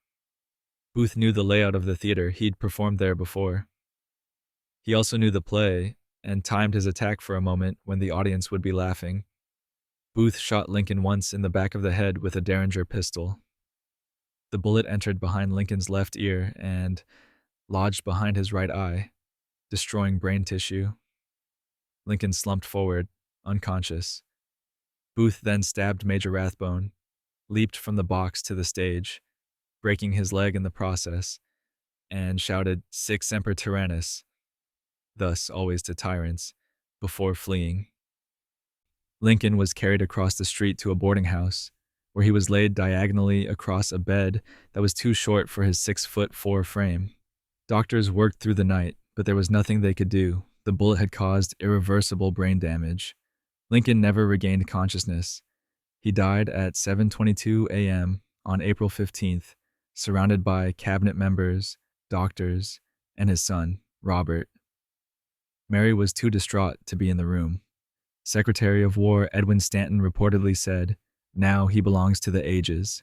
Speaker 1: Booth knew the layout of the theater. He'd performed there before. He also knew the play and timed his attack for a moment when the audience would be laughing. Booth shot Lincoln once in the back of the head with a Derringer pistol. The bullet entered behind Lincoln's left ear and lodged behind his right eye, destroying brain tissue. Lincoln slumped forward, unconscious. Booth then stabbed Major Rathbone, leaped from the box to the stage, breaking his leg in the process, and shouted, "Sic semper tyrannis." thus always to tyrants, before fleeing. Lincoln was carried across the street to a boarding house, where he was laid diagonally across a bed that was too short for his 6'4" frame. Doctors worked through the night, but there was nothing they could do. The bullet had caused irreversible brain damage. Lincoln never regained consciousness. He died at 7:22 a.m. on April 15th, surrounded by cabinet members, doctors, and his son, Robert. Mary was too distraught to be in the room. Secretary of War Edwin Stanton reportedly said, "Now he belongs to the ages."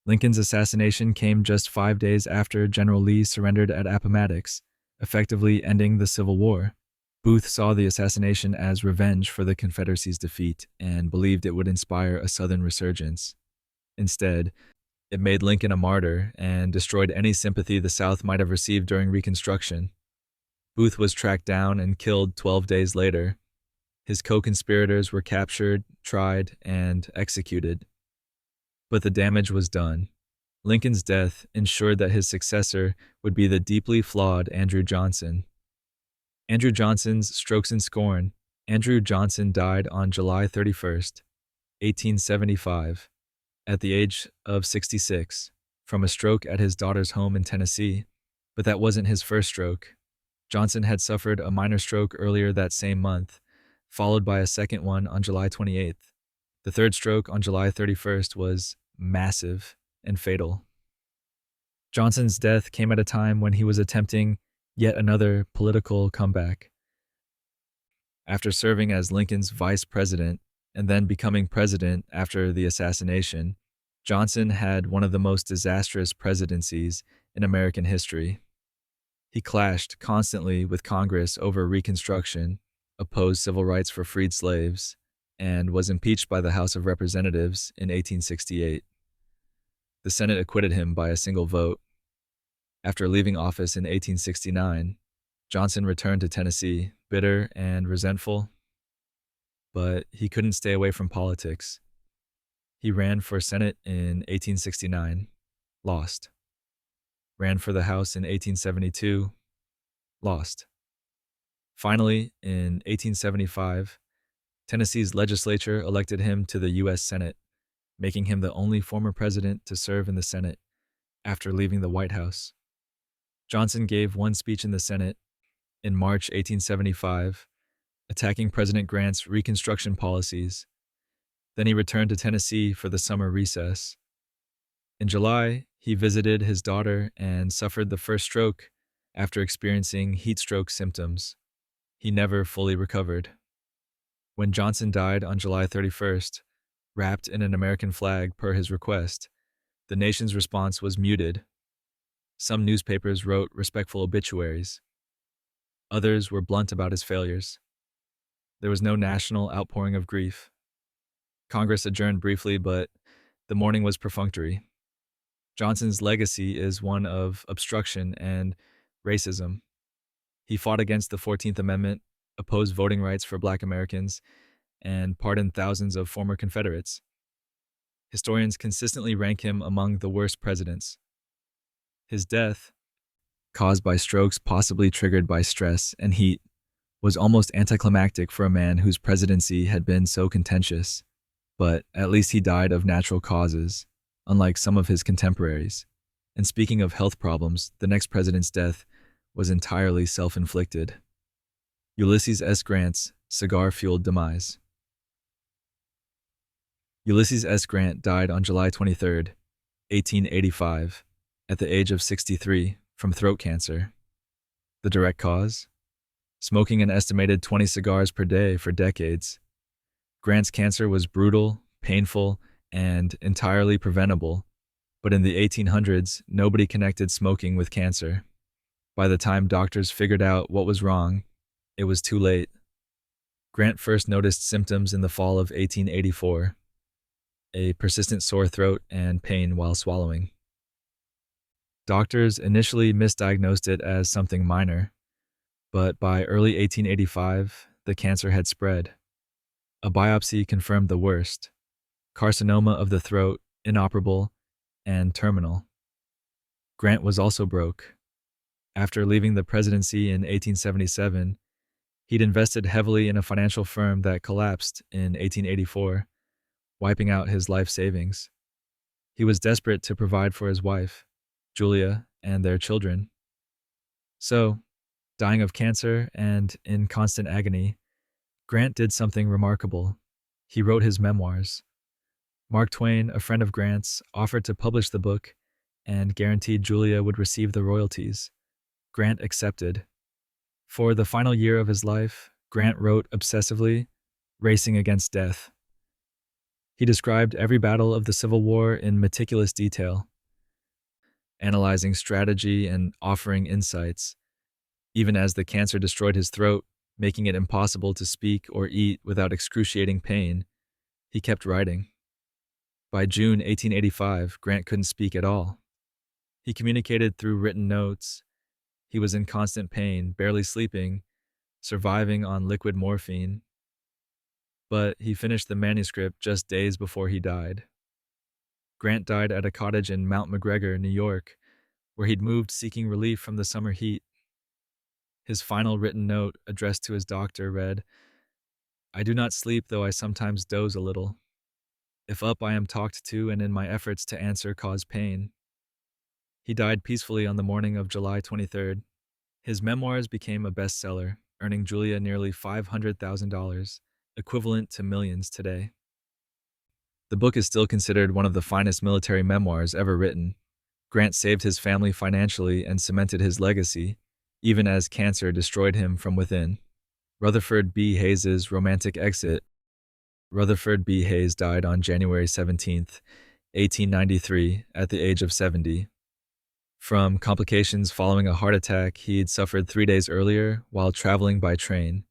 Speaker 1: Lincoln's assassination came just 5 days after General Lee surrendered at Appomattox, effectively ending the Civil War. Booth saw the assassination as revenge for the Confederacy's defeat and believed it would inspire a Southern resurgence. Instead, it made Lincoln a martyr and destroyed any sympathy the South might have received during Reconstruction. Booth was tracked down and killed 12 days later. His co-conspirators were captured, tried, and executed. But the damage was done. Lincoln's death ensured that his successor would be the deeply flawed Andrew Johnson. Andrew Johnson's strokes and scorn. Andrew Johnson died on July 31st, 1875, at the age of 66, from a stroke at his daughter's home in Tennessee. But that wasn't his first stroke. Johnson had suffered a minor stroke earlier that same month, followed by a second one on July 28th. The third stroke on July 31st was massive and fatal. Johnson's death came at a time when he was attempting yet another political comeback. After serving as Lincoln's vice president and then becoming president after the assassination, Johnson had one of the most disastrous presidencies in American history. He clashed constantly with Congress over Reconstruction, opposed civil rights for freed slaves, and was impeached by the House of Representatives in 1868. The Senate acquitted him by a single vote. After leaving office in 1869, Johnson returned to Tennessee, bitter and resentful, but he couldn't stay away from politics. He ran for Senate in 1869, lost. Ran for the House in 1872, lost. Finally, in 1875, Tennessee's legislature elected him to the U.S. Senate, making him the only former president to serve in the Senate after leaving the White House. Johnson gave one speech in the Senate in March 1875, attacking President Grant's Reconstruction policies. Then he returned to Tennessee for the summer recess. In July, he visited his daughter and suffered the first stroke after experiencing heat stroke symptoms. He never fully recovered. When Johnson died on July 31st, wrapped in an American flag per his request, the nation's response was muted. Some newspapers wrote respectful obituaries. Others were blunt about his failures. There was no national outpouring of grief. Congress adjourned briefly, but the mourning was perfunctory. Johnson's legacy is one of obstruction and racism. He fought against the 14th Amendment, opposed voting rights for Black Americans, and pardoned thousands of former Confederates. Historians consistently rank him among the worst presidents. His death, caused by strokes possibly triggered by stress and heat, was almost anticlimactic for a man whose presidency had been so contentious. But at least he died of natural causes, unlike some of his contemporaries. And speaking of health problems, the next president's death was entirely self-inflicted. Ulysses S. Grant's cigar-fueled demise. Ulysses S. Grant died on July 23, 1885, at the age of 63, from throat cancer. The direct cause? Smoking an estimated 20 cigars per day for decades. Grant's cancer was brutal, painful, and entirely preventable, but in the 1800s, nobody connected smoking with cancer. By the time doctors figured out what was wrong, it was too late. Grant first noticed symptoms in the fall of 1884, a persistent sore throat and pain while swallowing. Doctors initially misdiagnosed it as something minor, but by early 1885, the cancer had spread. A biopsy confirmed the worst: carcinoma of the throat, inoperable, and terminal. Grant was also broke. After leaving the presidency in 1877, He'd invested heavily in a financial firm that collapsed in 1884, wiping out his life savings. He was desperate to provide for his wife, Julia, and their children. So, dying of cancer and in constant agony, Grant did something remarkable. He wrote his memoirs. Mark Twain, a friend of Grant's, offered to publish the book and guaranteed Julia would receive the royalties. Grant accepted. For the final year of his life, Grant wrote obsessively, racing against death. He described every battle of the Civil War in meticulous detail, analyzing strategy and offering insights, even as the cancer destroyed his throat, making it impossible to speak or eat without excruciating pain. He kept writing. By June 1885, Grant couldn't speak at all. He communicated through written notes. He was in constant pain, barely sleeping, surviving on liquid morphine. But he finished the manuscript just days before he died. Grant died at a cottage in Mount McGregor, New York, where he'd moved seeking relief from the summer heat. His final written note, addressed to his doctor, read, "I do not sleep, though I sometimes doze a little. If up, I am talked to, and in my efforts to answer cause pain." He died peacefully on the morning of July 23rd. His memoirs became a bestseller, earning Julia nearly $500,000, equivalent to millions today. The book is still considered one of the finest military memoirs ever written. Grant saved his family financially and cemented his legacy, even as cancer destroyed him from within. Rutherford B. Hayes's romantic exit. Rutherford B. Hayes died on January 17th, 1893, at the age of 70. From complications following a heart attack he'd suffered 3 days earlier while traveling by train.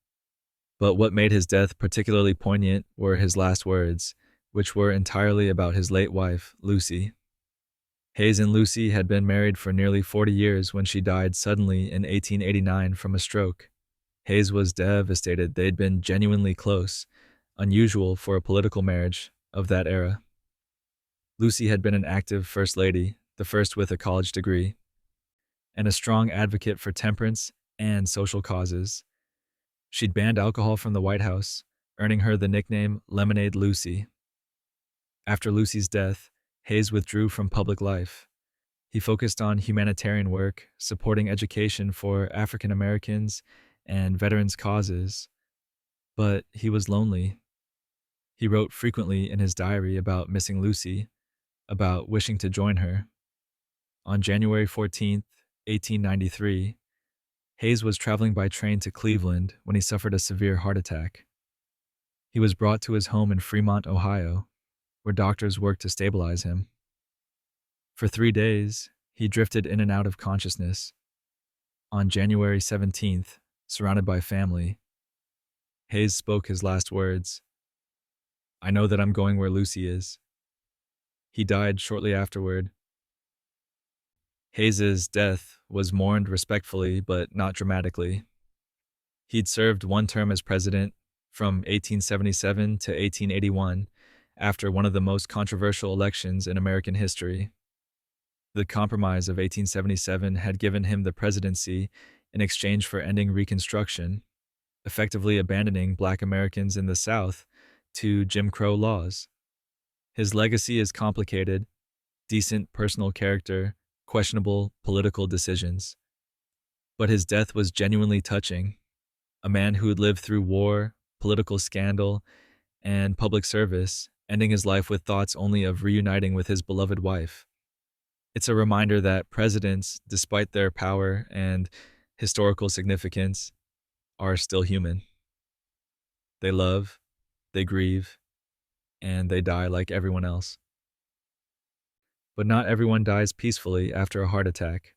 Speaker 1: But what made his death particularly poignant were his last words, which were entirely about his late wife, Lucy. Hayes and Lucy had been married for nearly 40 years when she died suddenly in 1889 from a stroke. Hayes was devastated. They'd been genuinely close, unusual for a political marriage of that era. Lucy had been an active First Lady, the first with a college degree, and a strong advocate for temperance and social causes. She'd banned alcohol from the White House, earning her the nickname Lemonade Lucy. After Lucy's death, Hayes withdrew from public life. He focused on humanitarian work, supporting education for African Americans and veterans' causes. But he was lonely. He wrote frequently in his diary about missing Lucy, about wishing to join her. On January 14th, 1893, Hayes was traveling by train to Cleveland when he suffered a severe heart attack. He was brought to his home in Fremont, Ohio, where doctors worked to stabilize him. For 3 days, he drifted in and out of consciousness. On January 17th, surrounded by family, Hayes spoke his last words, "I know that I'm going where Lucy is." He died shortly afterward. Hayes's death was mourned respectfully but not dramatically. He'd served one term as president from 1877 to 1881 after one of the most controversial elections in American history. The Compromise of 1877 had given him the presidency in exchange for ending Reconstruction, effectively abandoning Black Americans in the South to Jim Crow laws. His legacy is complicated: decent personal character, questionable political decisions. But his death was genuinely touching. A man who had lived through war, political scandal, and public service, ending his life with thoughts only of reuniting with his beloved wife. It's a reminder that presidents, despite their power and historical significance, are still human. They love, they grieve, and they die like everyone else. But not everyone dies peacefully after a heart attack.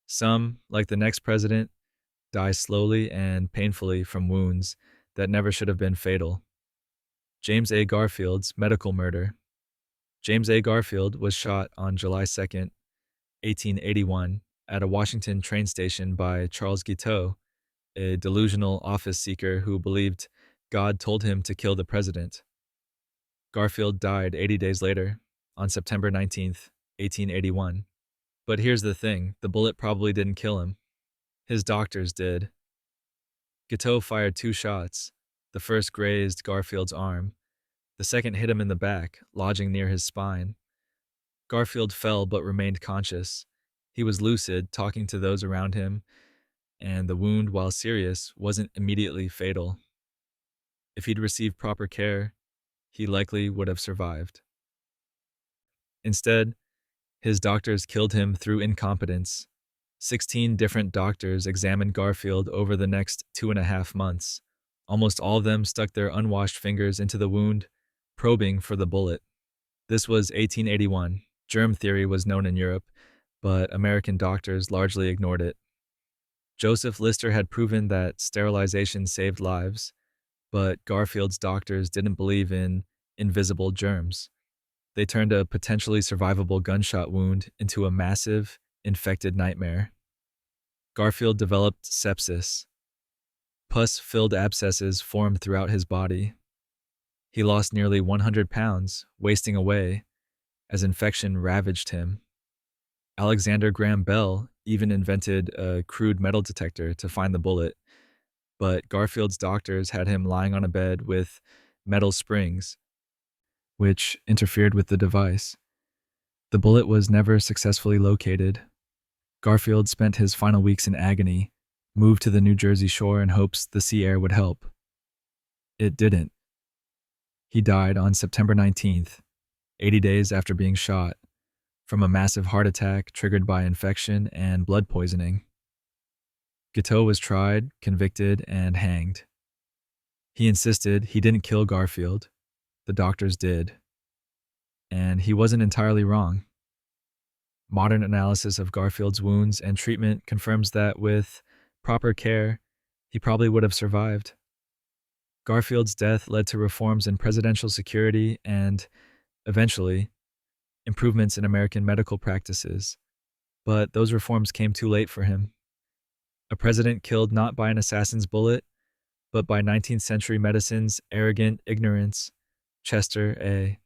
Speaker 1: Some, like the next president, die slowly and painfully from wounds that never should have been fatal. James A. Garfield's medical murder. James A. Garfield was shot on July 2nd, 1881, at a Washington train station by Charles Guiteau, a delusional office seeker who believed God told him to kill the president. Garfield died 80 days later, on September 19th, 1881. But here's the thing, the bullet probably didn't kill him. His doctors did. Guiteau fired 2 shots. The first grazed Garfield's arm. The second hit him in the back, lodging near his spine. Garfield fell but remained conscious. He was lucid, talking to those around him, and the wound, while serious, wasn't immediately fatal. If he'd received proper care, he likely would have survived. Instead, his doctors killed him through incompetence. 16 different doctors examined Garfield over the next 2.5 months. Almost all of them stuck their unwashed fingers into the wound, probing for the bullet. This was 1881. Germ theory was known in Europe, but American doctors largely ignored it. Joseph Lister had proven that sterilization saved lives, but Garfield's doctors didn't believe in invisible germs. They turned a potentially survivable gunshot wound into a massive, infected nightmare. Garfield developed sepsis. Pus-filled abscesses formed throughout his body. He lost nearly 100 pounds, wasting away, as infection ravaged him. Alexander Graham Bell even invented a crude metal detector to find the bullet, but Garfield's doctors had him lying on a bed with metal springs, which interfered with the device. The bullet was never successfully located. Garfield spent his final weeks in agony, moved to the New Jersey shore in hopes the sea air would help. It didn't. He died on September 19th, 80 days after being shot, from a massive heart attack triggered by infection and blood poisoning. Guiteau was tried, convicted, and hanged. He insisted he didn't kill Garfield. The doctors did. And he wasn't entirely wrong. Modern analysis of Garfield's wounds and treatment confirms that with proper care, he probably would have survived. Garfield's death led to reforms in presidential security and, eventually, improvements in American medical practices. But those reforms came too late for him. A president killed not by an assassin's bullet, but by 19th century medicine's arrogant ignorance. Chester A.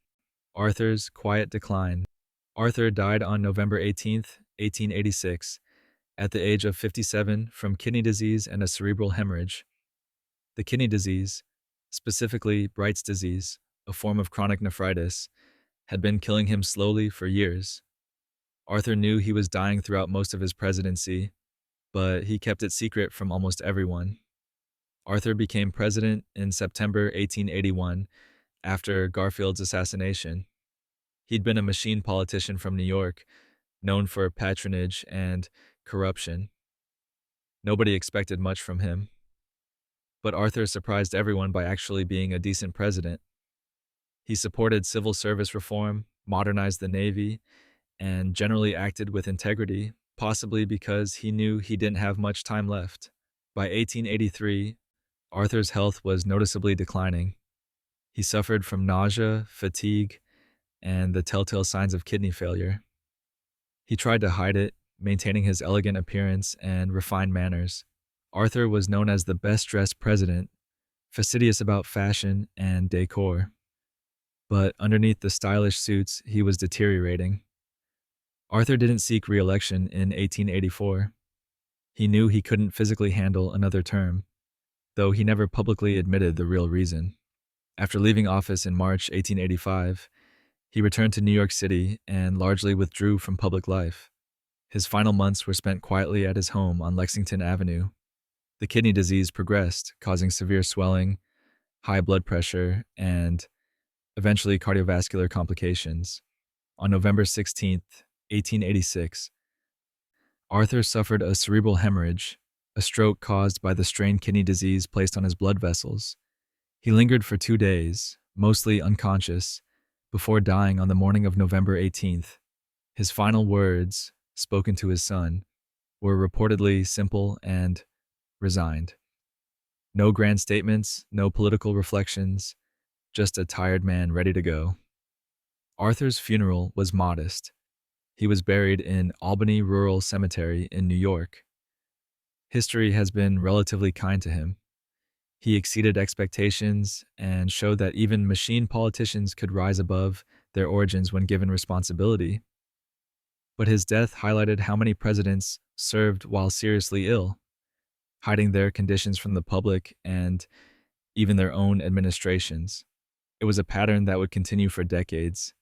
Speaker 1: Arthur's quiet decline. Arthur died on November 18th, 1886, at the age of 57 from kidney disease and a cerebral hemorrhage. The kidney disease, specifically Bright's disease, a form of chronic nephritis, had been killing him slowly for years. Arthur knew he was dying throughout most of his presidency, but he kept it secret from almost everyone. Arthur became president in September 1881 after Garfield's assassination. He'd been a machine politician from New York, known for patronage and corruption. Nobody expected much from him. But Arthur surprised everyone by actually being a decent president. He supported civil service reform, modernized the Navy, and generally acted with integrity, possibly because he knew he didn't have much time left. By 1883, Arthur's health was noticeably declining. He suffered from nausea, fatigue, and the telltale signs of kidney failure. He tried to hide it, maintaining his elegant appearance and refined manners. Arthur was known as the best-dressed president, fastidious about fashion and decor. But underneath the stylish suits, he was deteriorating. Arthur didn't seek re-election in 1884. He knew he couldn't physically handle another term, though he never publicly admitted the real reason. After leaving office in March 1885, he returned to New York City and largely withdrew from public life. His final months were spent quietly at his home on Lexington Avenue. The kidney disease progressed, causing severe swelling, high blood pressure, and eventually cardiovascular complications. On November 16, 1886, Arthur suffered a cerebral hemorrhage, a stroke caused by the strained kidney disease placed on his blood vessels. He lingered for 2 days, mostly unconscious, before dying on the morning of November 18th. His final words, spoken to his son, were reportedly simple and resigned. No grand statements, no political reflections, just a tired man ready to go. Arthur's funeral was modest. He was buried in Albany Rural Cemetery in New York. History has been relatively kind to him. He exceeded expectations and showed that even machine politicians could rise above their origins when given responsibility. But his death highlighted how many presidents served while seriously ill. hiding their conditions from the public and even their own administrations. It was a pattern that would continue for decades,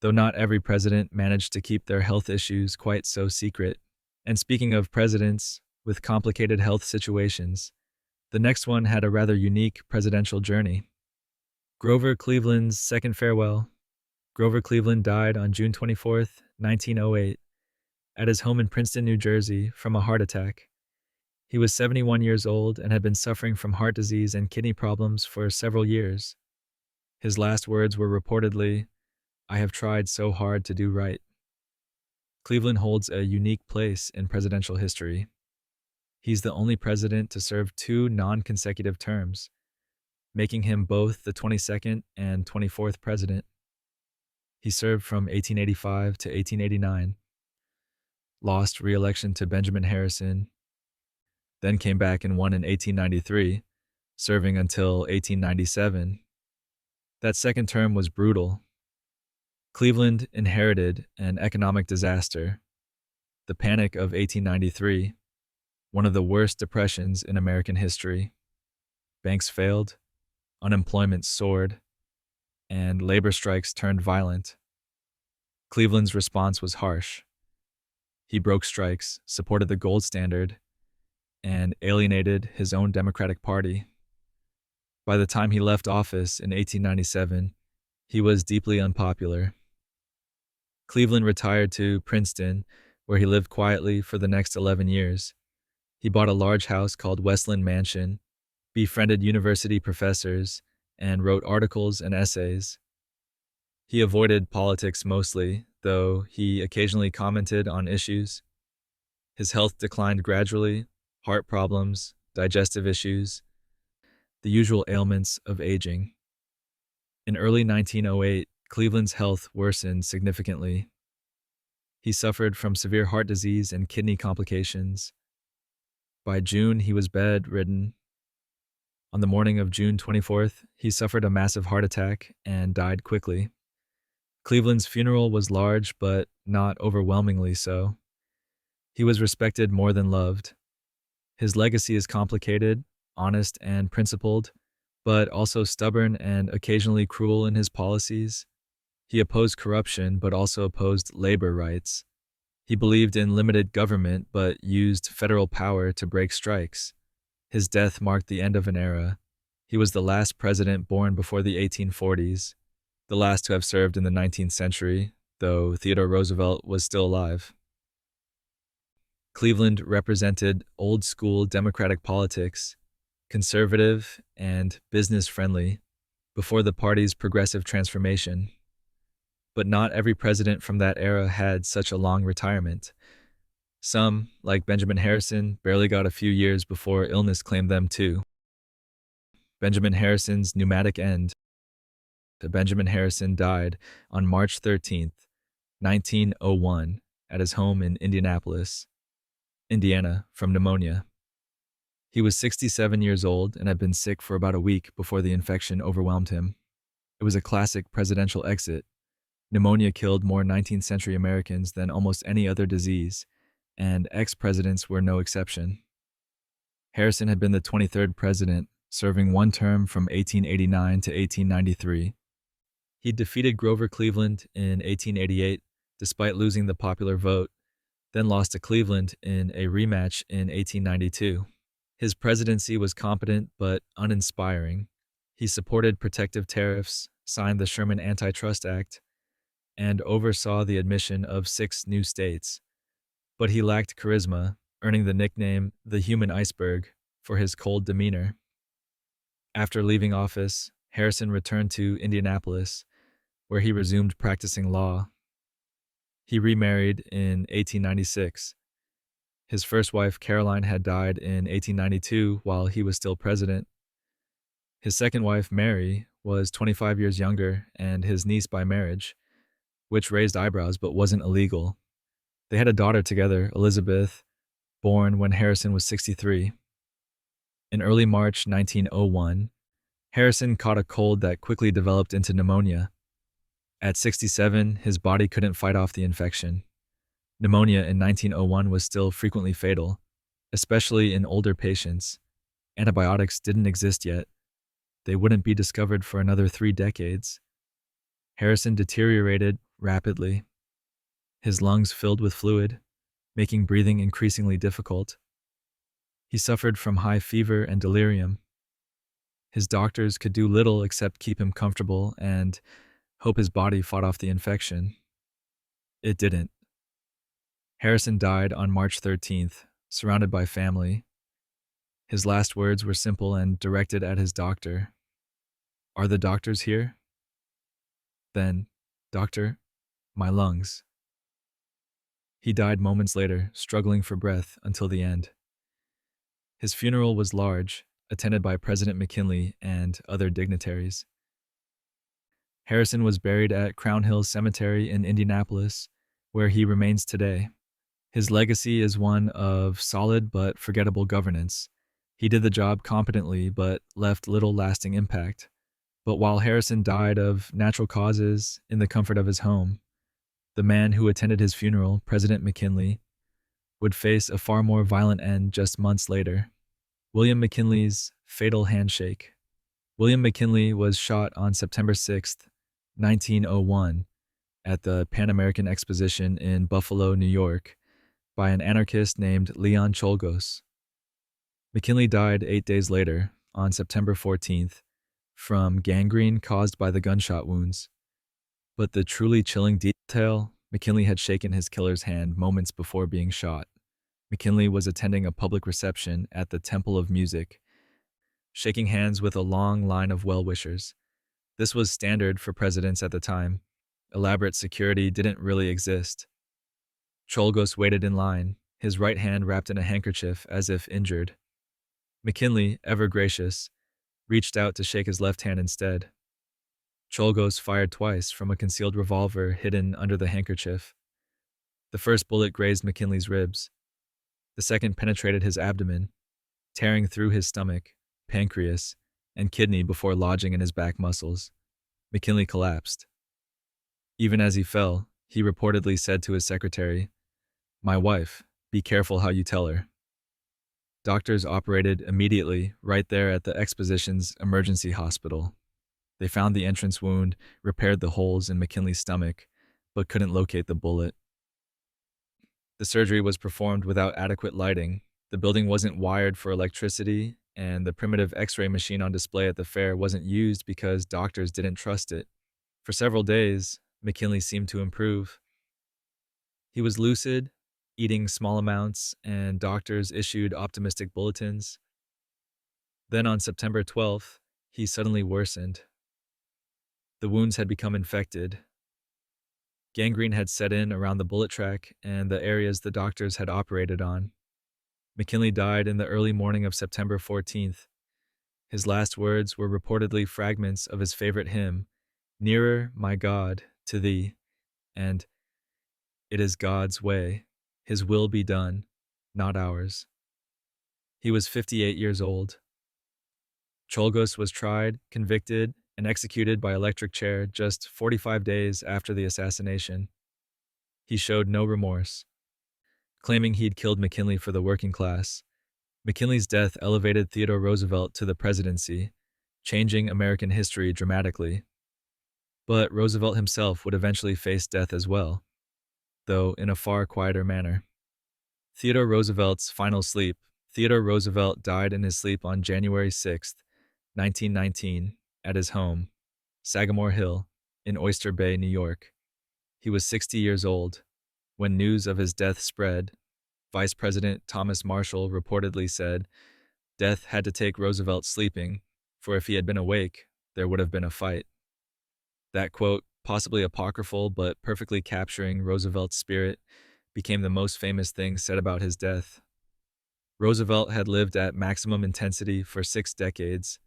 Speaker 1: though not every president managed to keep their health issues quite so secret. And speaking of presidents with complicated health situations, the next one had a rather unique presidential journey. Grover Cleveland's second farewell. Grover Cleveland died on June 24th, 1908, at his home in Princeton, New Jersey, from a heart attack. He was 71 years old and had been suffering from heart disease and kidney problems for several years. His last words were reportedly, "I have tried so hard to do right." Cleveland holds a unique place in presidential history. He's the only president to serve two non-consecutive terms, making him both the 22nd and 24th president. He served from 1885 to 1889, lost re-election to Benjamin Harrison, then came back and won in 1893, serving until 1897. That second term was brutal. Cleveland inherited an economic disaster, the Panic of 1893, one of the worst depressions in American history. Banks failed, unemployment soared, and labor strikes turned violent. Cleveland's response was harsh. He broke strikes, supported the gold standard, and alienated his own Democratic Party. By the time he left office in 1897, he was deeply unpopular. Cleveland retired to Princeton, where he lived quietly for the next 11 years. He bought a large house called Westland Mansion, befriended university professors, and wrote articles and essays. He avoided politics mostly, though he occasionally commented on issues. His health declined gradually, heart problems, digestive issues, the usual ailments of aging. In early 1908, Cleveland's health worsened significantly. He suffered from severe heart disease and kidney complications. By June, he was bedridden. On the morning of June 24th, he suffered a massive heart attack and died quickly. Cleveland's funeral was large, but not overwhelmingly so. He was respected more than loved. His legacy is complicated, honest and principled, but also stubborn and occasionally cruel in his policies. He opposed corruption, but also opposed labor rights. He believed in limited government, but used federal power to break strikes. His death marked the end of an era. He was the last president born before the 1840s, the last to have served in the 19th century, though Theodore Roosevelt was still alive. Cleveland represented old-school Democratic politics, conservative and business-friendly, before the party's progressive transformation. But not every president from that era had such a long retirement. Some, like Benjamin Harrison, barely got a few years before illness claimed them too. Benjamin Harrison's pneumatic end. Benjamin Harrison died on March 13th, 1901, at his home in Indianapolis, Indiana, from pneumonia. He was 67 years old and had been sick for about a week before the infection overwhelmed him. It was a classic presidential exit. Pneumonia killed more 19th century Americans than almost any other disease, and ex-presidents were no exception. Harrison had been the 23rd president, serving one term from 1889 to 1893. He defeated Grover Cleveland in 1888, despite losing the popular vote, then lost to Cleveland in a rematch in 1892. His presidency was competent but uninspiring. He supported protective tariffs, signed the Sherman Antitrust Act, and oversaw the admission of 6 new states. But he lacked charisma, earning the nickname the Human Iceberg for his cold demeanor. After leaving office, Harrison returned to Indianapolis, where he resumed practicing law. He remarried in 1896. His first wife, Caroline, had died in 1892 while he was still president. His second wife, Mary, was 25 years younger and his niece by marriage, which raised eyebrows but wasn't illegal. They had a daughter together, Elizabeth, born when Harrison was 63. In early March 1901, Harrison caught a cold that quickly developed into pneumonia. At 67, his body couldn't fight off the infection. Pneumonia in 1901 was still frequently fatal, especially in older patients. Antibiotics didn't exist yet. They wouldn't be discovered for another 3 decades. Harrison deteriorated rapidly, his lungs filled with fluid, making breathing increasingly difficult. He suffered from high fever and delirium. His doctors could do little except keep him comfortable and hope his body fought off the infection. It didn't. Harrison died on March 13th, surrounded by family. His last words were simple and directed at his doctor. "Are the doctors here?" Then, "Doctor, my lungs." He died moments later, struggling for breath until the end. His funeral was large, attended by President McKinley and other dignitaries. Harrison was buried at Crown Hill Cemetery in Indianapolis, where he remains today. His legacy is one of solid but forgettable governance. He did the job competently but left little lasting impact. But while Harrison died of natural causes in the comfort of his home, the man who attended his funeral, President McKinley, would face a far more violent end just months later. William McKinley's fatal handshake. William McKinley was shot on September 6th, 1901, at the Pan American Exposition in Buffalo, New York, by an anarchist named Leon Czolgosz. McKinley died 8 days later, on September 14th, from gangrene caused by the gunshot wounds. But the truly chilling detail, McKinley had shaken his killer's hand moments before being shot. McKinley was attending a public reception at the Temple of Music, shaking hands with a long line of well-wishers. This was standard for presidents at the time. Elaborate security didn't really exist. Czolgosz waited in line, his right hand wrapped in a handkerchief as if injured. McKinley, ever gracious, reached out to shake his left hand instead. Czolgosz fired twice from a concealed revolver hidden under the handkerchief. The first bullet grazed McKinley's ribs. The second penetrated his abdomen, tearing through his stomach, pancreas, and kidney before lodging in his back muscles. McKinley collapsed. Even as he fell, he reportedly said to his secretary, "My wife, be careful how you tell her." Doctors operated immediately right there at the Exposition's emergency hospital. They found the entrance wound, repaired the holes in McKinley's stomach, but couldn't locate the bullet. The surgery was performed without adequate lighting. The building wasn't wired for electricity, and the primitive X-ray machine on display at the fair wasn't used because doctors didn't trust it. For several days, McKinley seemed to improve. He was lucid, eating small amounts, and doctors issued optimistic bulletins. Then on September 12th, he suddenly worsened. The wounds had become infected. Gangrene had set in around the bullet track and the areas the doctors had operated on. McKinley died in the early morning of September 14th. His last words were reportedly fragments of his favorite hymn, "Nearer, my God, to thee," and "It is God's way. His will be done, not ours." He was 58 years old. Czolgosz was tried, convicted, and executed by electric chair just 45 days after the assassination. He showed no remorse, claiming he'd killed McKinley for the working class. McKinley's death elevated Theodore Roosevelt to the presidency, changing American history dramatically. But Roosevelt himself would eventually face death as well, though in a far quieter manner. Theodore Roosevelt's final sleep. Theodore Roosevelt died in his sleep on January 6, 1919, at his home, Sagamore Hill, in Oyster Bay, New York. He was 60 years old. When news of his death spread, Vice President Thomas Marshall reportedly said, "Death had to take Roosevelt sleeping, for if he had been awake, there would have been a fight." That quote, possibly apocryphal but perfectly capturing Roosevelt's spirit, became the most famous thing said about his death. Roosevelt had lived at maximum intensity for 6 decades,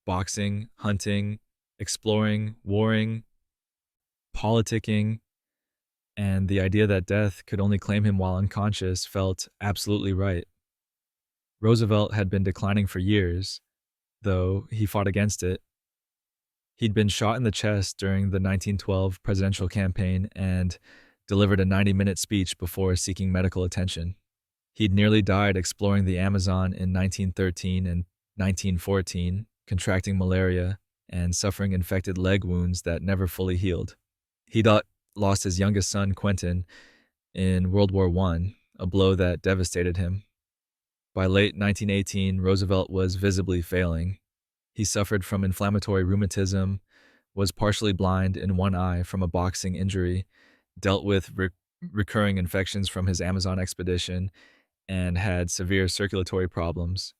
Speaker 1: boxing, hunting, exploring, warring, politicking, and the idea that death could only claim him while unconscious felt absolutely right. Roosevelt had been declining for years, though he fought against it. He'd been shot in the chest during the 1912 presidential campaign and delivered a 90-minute speech before seeking medical attention. He'd nearly died exploring the Amazon in 1913 and 1914, contracting malaria and suffering infected leg wounds that never fully healed. He lost his youngest son, Quentin, in World War I, a blow that devastated him. By late 1918, Roosevelt was visibly failing. He suffered from inflammatory rheumatism, was partially blind in one eye from a boxing injury, dealt with recurring infections from his Amazon expedition, and had severe circulatory problems.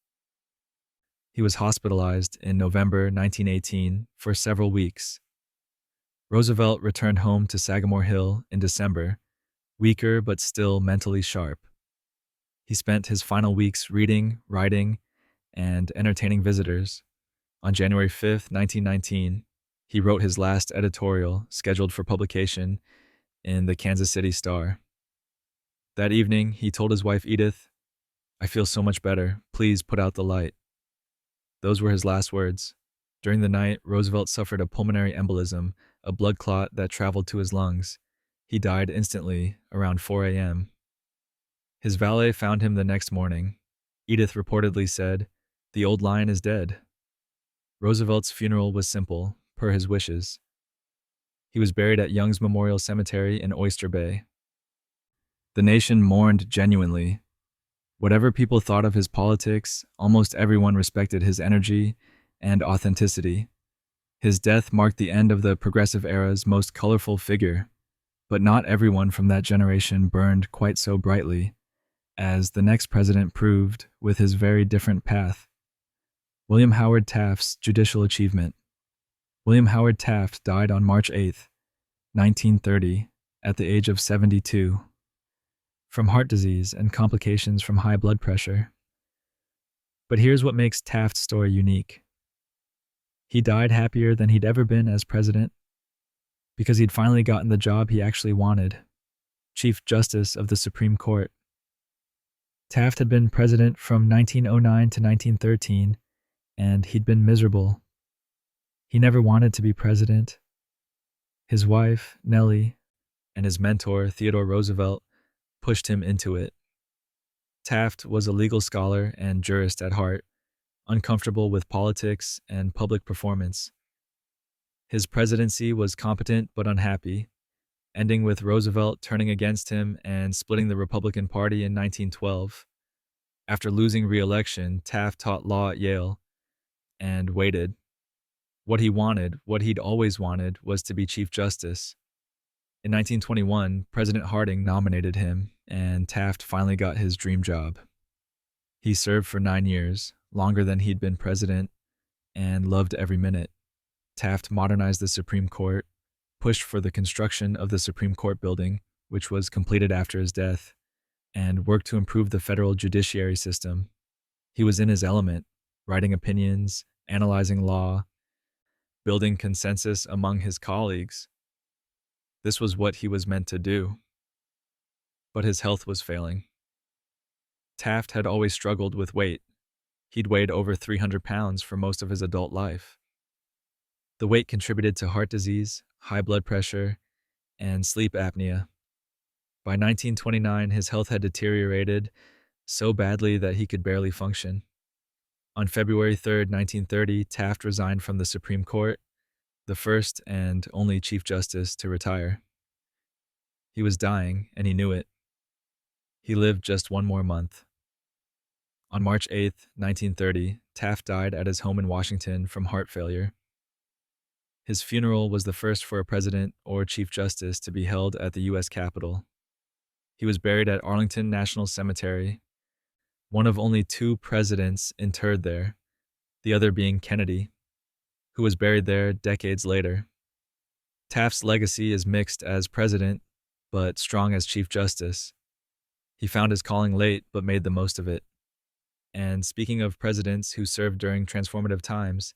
Speaker 1: He was hospitalized in November 1918 for several weeks. Roosevelt returned home to Sagamore Hill in December, weaker but still mentally sharp. He spent his final weeks reading, writing, and entertaining visitors. On January 5, 1919, he wrote his last editorial scheduled for publication in the Kansas City Star. That evening, he told his wife Edith, "I feel so much better. Please put out the light." Those were his last words. During the night, Roosevelt suffered a pulmonary embolism, a blood clot that traveled to his lungs. He died instantly around 4 a.m. His valet found him the next morning. Edith reportedly said, "The old lion is dead." Roosevelt's funeral was simple, per his wishes. He was buried at Young's Memorial Cemetery in Oyster Bay. The nation mourned genuinely. Whatever people thought of his politics, almost everyone respected his energy and authenticity. His death marked the end of the progressive era's most colorful figure, but not everyone from that generation burned quite so brightly, as the next president proved with his very different path. William Howard Taft's judicial achievement. William Howard Taft died on March 8, 1930, at the age of 72, from heart disease and complications from high blood pressure. But here's what makes Taft's story unique. He died happier than he'd ever been as president, because he'd finally gotten the job he actually wanted, Chief Justice of the Supreme Court. Taft had been president from 1909 to 1913, and he'd been miserable. He never wanted to be president. His wife, Nellie, and his mentor, Theodore Roosevelt, pushed him into it. Taft was a legal scholar and jurist at heart, uncomfortable with politics and public performance. His presidency was competent but unhappy, ending with Roosevelt turning against him and splitting the Republican Party in 1912. After losing re-election, Taft taught law at Yale and waited. What he wanted, what he'd always wanted, was to be Chief Justice. In 1921, President Harding nominated him, and Taft finally got his dream job. He served for 9 years, longer than he'd been president, and loved every minute. Taft modernized the Supreme Court, pushed for the construction of the Supreme Court building, which was completed after his death, and worked to improve the federal judiciary system. He was in his element, writing opinions, analyzing law, building consensus among his colleagues. This was what he was meant to do. But his health was failing. Taft had always struggled with weight. He'd weighed over 300 pounds for most of his adult life. The weight contributed to heart disease, high blood pressure, and sleep apnea. By 1929, his health had deteriorated so badly that he could barely function. On February 3, 1930, Taft resigned from the Supreme Court, the first and only Chief Justice to retire. He was dying, and he knew it. He lived just one more month. On March 8, 1930, Taft died at his home in Washington from heart failure. His funeral was the first for a president or Chief Justice to be held at the U.S. Capitol. He was buried at Arlington National Cemetery, one of only 2 presidents interred there, the other being Kennedy, who was buried there decades later. Taft's legacy is mixed as president, but strong as Chief Justice. He found his calling late, but made the most of it. And speaking of presidents who served during transformative times,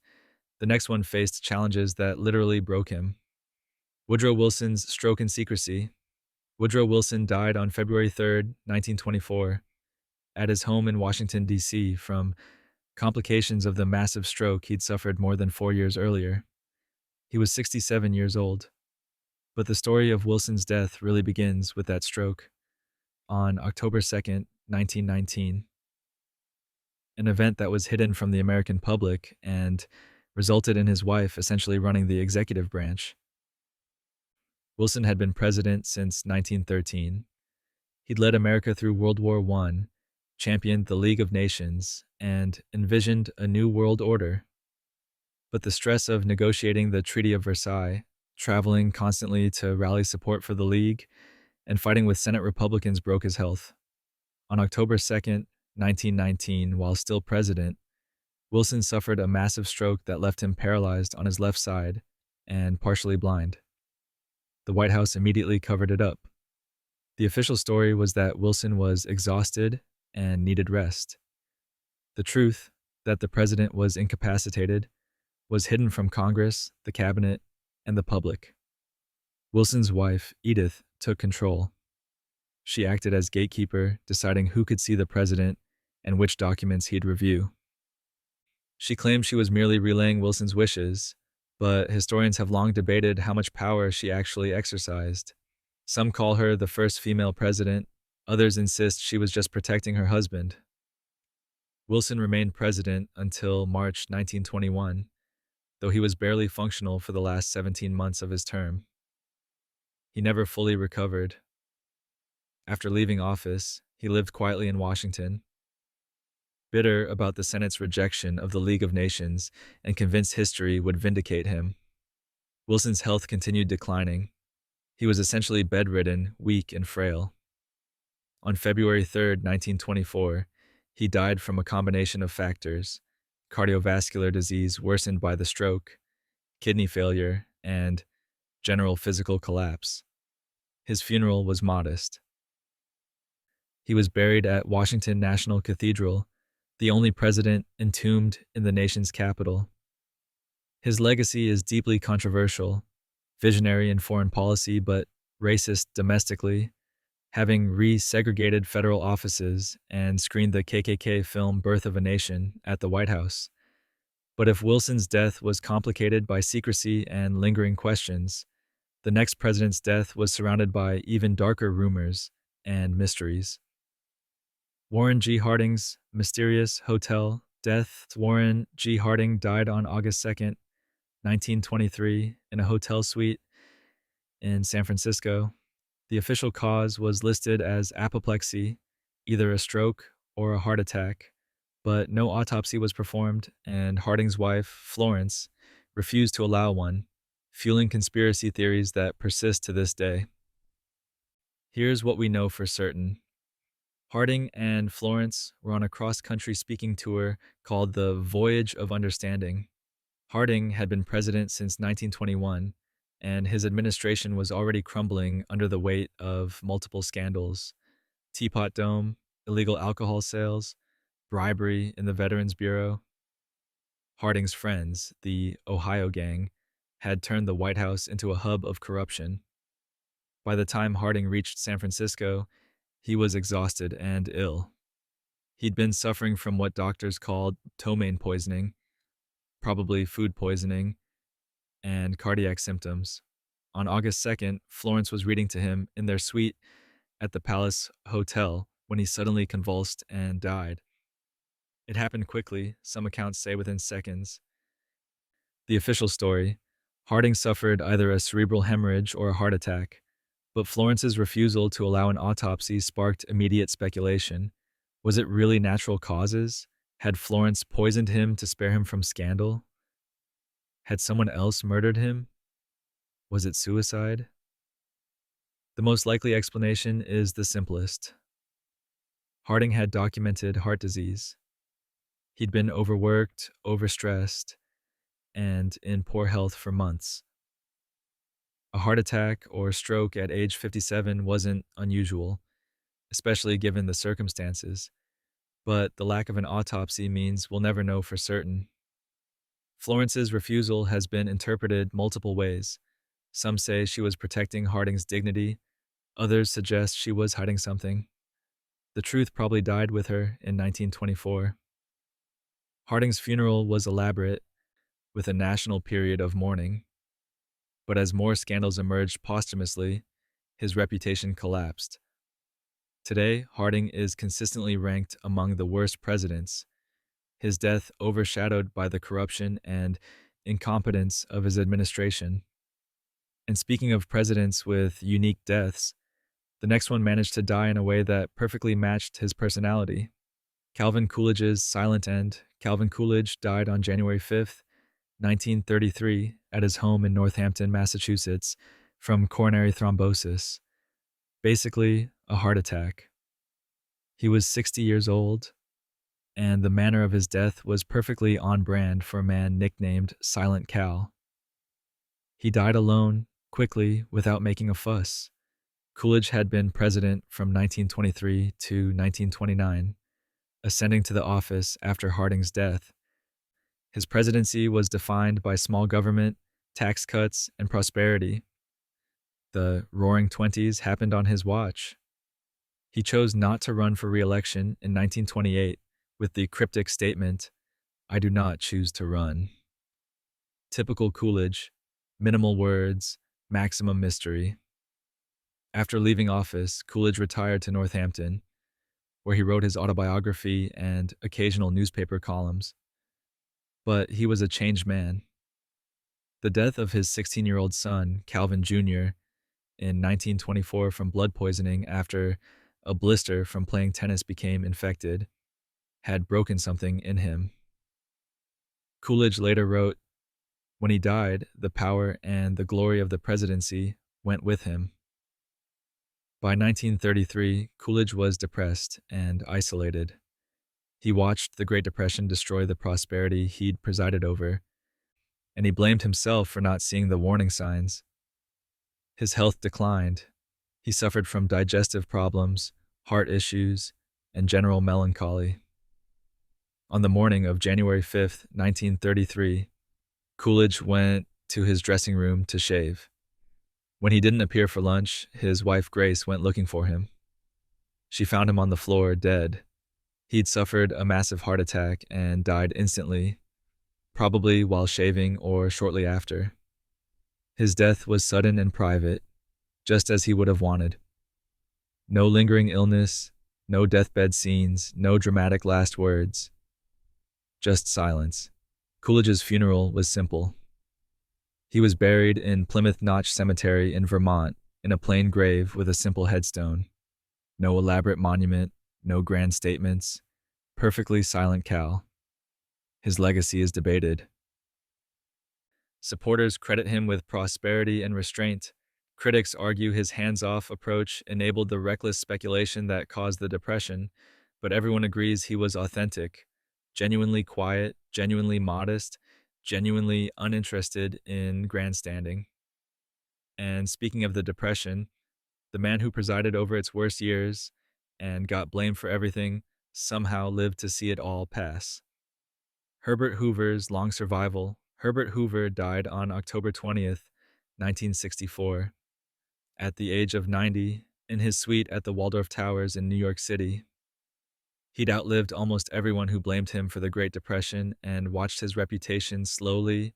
Speaker 1: the next one faced challenges that literally broke him. Woodrow Wilson's stroke in secrecy. Woodrow Wilson died on February 3, 1924, at his home in Washington, D.C., from complications of the massive stroke he'd suffered more than 4 years earlier. He was 67 years old. But the story of Wilson's death really begins with that stroke. On October 2, 1919, an event that was hidden from the American public and resulted in his wife essentially running the executive branch. Wilson had been president since 1913. He'd led America through World War I, championed the League of Nations, and envisioned a new world order. But the stress of negotiating the Treaty of Versailles, traveling constantly to rally support for the League, and fighting with Senate Republicans broke his health. On October 2nd, 1919, while still president, Wilson suffered a massive stroke that left him paralyzed on his left side and partially blind. The White House immediately covered it up. The official story was that Wilson was exhausted and needed rest. The truth, that the president was incapacitated, was hidden from Congress, the cabinet, and the public. Wilson's wife, Edith, took control. She acted as gatekeeper, deciding who could see the president and which documents he'd review. She claimed she was merely relaying Wilson's wishes, but historians have long debated how much power she actually exercised. Some call her the first female president, others insist she was just protecting her husband. Wilson remained president until March 1921, though he was barely functional for the last 17 months of his term. He never fully recovered. After leaving office, he lived quietly in Washington, bitter about the Senate's rejection of the League of Nations and convinced history would vindicate him. Wilson's health continued declining. He was essentially bedridden, weak, and frail. On February 3rd, 1924, he died from a combination of factors: cardiovascular disease worsened by the stroke, kidney failure, and general physical collapse. His funeral was modest. He was buried at Washington National Cathedral, the only president entombed in the nation's capital. His legacy is deeply controversial, visionary in foreign policy but racist domestically, having re-segregated federal offices and screened the KKK film Birth of a Nation at the White House. But if Wilson's death was complicated by secrecy and lingering questions, the next president's death was surrounded by even darker rumors and mysteries. Warren G. Harding's mysterious hotel death. Warren G. Harding died on August 2nd, 1923, in a hotel suite in San Francisco. The official cause was listed as apoplexy, either a stroke or a heart attack, but no autopsy was performed, and Harding's wife, Florence, refused to allow one, fueling conspiracy theories that persist to this day. Here's what we know for certain. Harding and Florence were on a cross-country speaking tour called the Voyage of Understanding. Harding had been president since 1921, and his administration was already crumbling under the weight of multiple scandals: Teapot Dome, illegal alcohol sales, bribery in the Veterans Bureau. Harding's friends, the Ohio Gang, had turned the White House into a hub of corruption. By the time Harding reached San Francisco, he was exhausted and ill. He'd been suffering from what doctors called ptomaine poisoning, probably food poisoning, and cardiac symptoms. On August 2nd, Florence was reading to him in their suite at the Palace Hotel when he suddenly convulsed and died. It happened quickly, some accounts say within seconds. The official story: Harding suffered either a cerebral hemorrhage or a heart attack, but Florence's refusal to allow an autopsy sparked immediate speculation. Was it really natural causes? Had Florence poisoned him to spare him from scandal? Had someone else murdered him? Was it suicide? The most likely explanation is the simplest. Harding had documented heart disease. He'd been overworked, overstressed, and in poor health for months. A heart attack or stroke at age 57 wasn't unusual, especially given the circumstances, but the lack of an autopsy means we'll never know for certain. Florence's refusal has been interpreted multiple ways. Some say she was protecting Harding's dignity, others suggest she was hiding something. The truth probably died with her in 1924. Harding's funeral was elaborate, with a national period of mourning. But as more scandals emerged posthumously, his reputation collapsed. Today, Harding is consistently ranked among the worst presidents, his death overshadowed by the corruption and incompetence of his administration. And speaking of presidents with unique deaths, the next one managed to die in a way that perfectly matched his personality. Calvin Coolidge's silent end. Calvin Coolidge died on January 5th, 1933, at his home in Northampton, Massachusetts, from coronary thrombosis, basically a heart attack. He was 60 years old, and the manner of his death was perfectly on brand for a man nicknamed Silent Cal. He died alone, quickly, without making a fuss. Coolidge had been president from 1923 to 1929, ascending to the office after Harding's death. His presidency was defined by small government, tax cuts, and prosperity. The Roaring Twenties happened on his watch. He chose not to run for re-election in 1928 with the cryptic statement, "I do not choose to run." Typical Coolidge, minimal words, maximum mystery. After leaving office, Coolidge retired to Northampton, where he wrote his autobiography and occasional newspaper columns. But he was a changed man. The death of his 16-year-old son, Calvin Jr., in 1924 from blood poisoning after a blister from playing tennis became infected, had broken something in him. Coolidge later wrote, "When he died, the power and the glory of the presidency went with him." By 1933, Coolidge was depressed and isolated. He watched the Great Depression destroy the prosperity he'd presided over, and he blamed himself for not seeing the warning signs. His health declined. He suffered from digestive problems, heart issues, and general melancholy. On the morning of January 5th, 1933, Coolidge went to his dressing room to shave. When he didn't appear for lunch, his wife Grace went looking for him. She found him on the floor, dead. He'd suffered a massive heart attack and died instantly, probably while shaving or shortly after. His death was sudden and private, just as he would have wanted. No lingering illness, no deathbed scenes, no dramatic last words. Just silence. Coolidge's funeral was simple. He was buried in Plymouth Notch Cemetery in Vermont in a plain grave with a simple headstone. No elaborate monument, no grand statements. Perfectly silent Cal. His legacy is debated. Supporters credit him with prosperity and restraint. Critics argue his hands-off approach enabled the reckless speculation that caused the Depression, but everyone agrees he was authentic, genuinely quiet, genuinely modest, genuinely uninterested in grandstanding. And speaking of the Depression, the man who presided over its worst years and got blamed for everything somehow lived to see it all pass. Herbert Hoover's long survival. Herbert Hoover died on October 20th, 1964, at the age of 90, in his suite at the Waldorf Towers in New York City. He'd outlived almost everyone who blamed him for the Great Depression and watched his reputation slowly,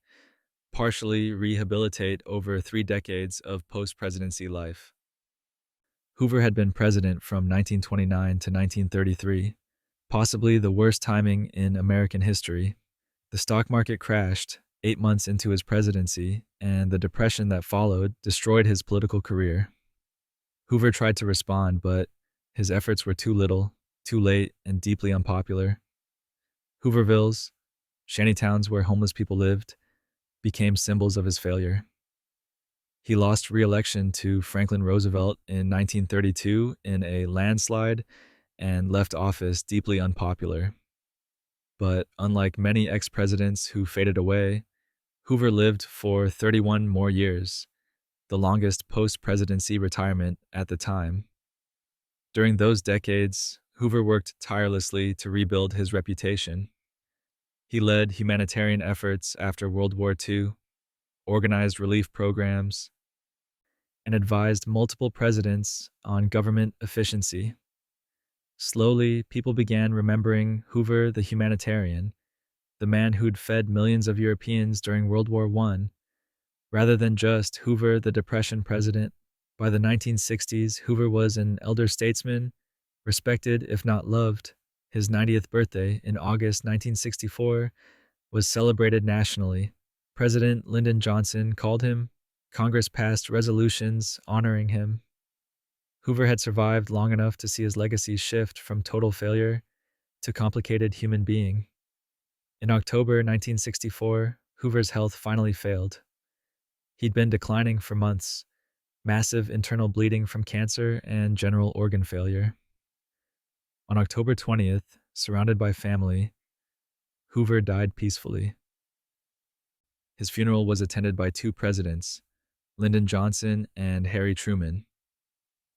Speaker 1: partially rehabilitate over 3 decades of post-presidency life. Hoover had been president from 1929 to 1933, possibly the worst timing in American history. The stock market crashed 8 months into his presidency, and the depression that followed destroyed his political career. Hoover tried to respond, but his efforts were too little, too late, and deeply unpopular. Hoovervilles, shantytowns where homeless people lived, became symbols of his failure. He lost re-election to Franklin Roosevelt in 1932 in a landslide and left office deeply unpopular. But unlike many ex-presidents who faded away, Hoover lived for 31 more years, the longest post-presidency retirement at the time. During those decades, Hoover worked tirelessly to rebuild his reputation. He led humanitarian efforts after World War II, organized relief programs, and advised multiple presidents on government efficiency. Slowly, people began remembering Hoover the humanitarian, the man who'd fed millions of Europeans during World War I, rather than just Hoover the Depression president. By the 1960s, Hoover was an elder statesman Respected, if not loved, his 90th birthday in August 1964 was celebrated nationally. President Lyndon Johnson called him. Congress passed resolutions honoring him. Hoover had survived long enough to see his legacy shift from total failure to complicated human being. In October 1964, Hoover's health finally failed. He'd been declining for months, massive internal bleeding from cancer and general organ failure. On October 20th, surrounded by family, Hoover died peacefully. His funeral was attended by two presidents, Lyndon Johnson and Harry Truman.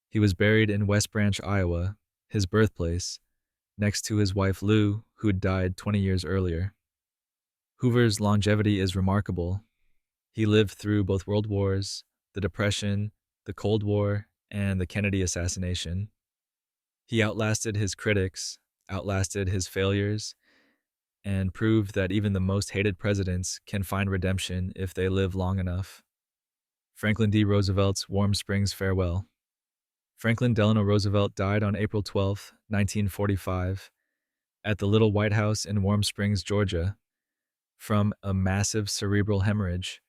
Speaker 1: He was buried in West Branch, Iowa, his birthplace, next to his wife Lou, who'd died 20 years earlier. Hoover's longevity is remarkable. He lived through both World Wars, the Depression, the Cold War, and the Kennedy assassination. He outlasted his critics, outlasted his failures, and proved that even the most hated presidents can find redemption if they live long enough. Franklin D. Roosevelt's Warm Springs farewell. Franklin Delano Roosevelt died on April 12, 1945, at the Little White House in Warm Springs, Georgia, from a massive cerebral hemorrhage.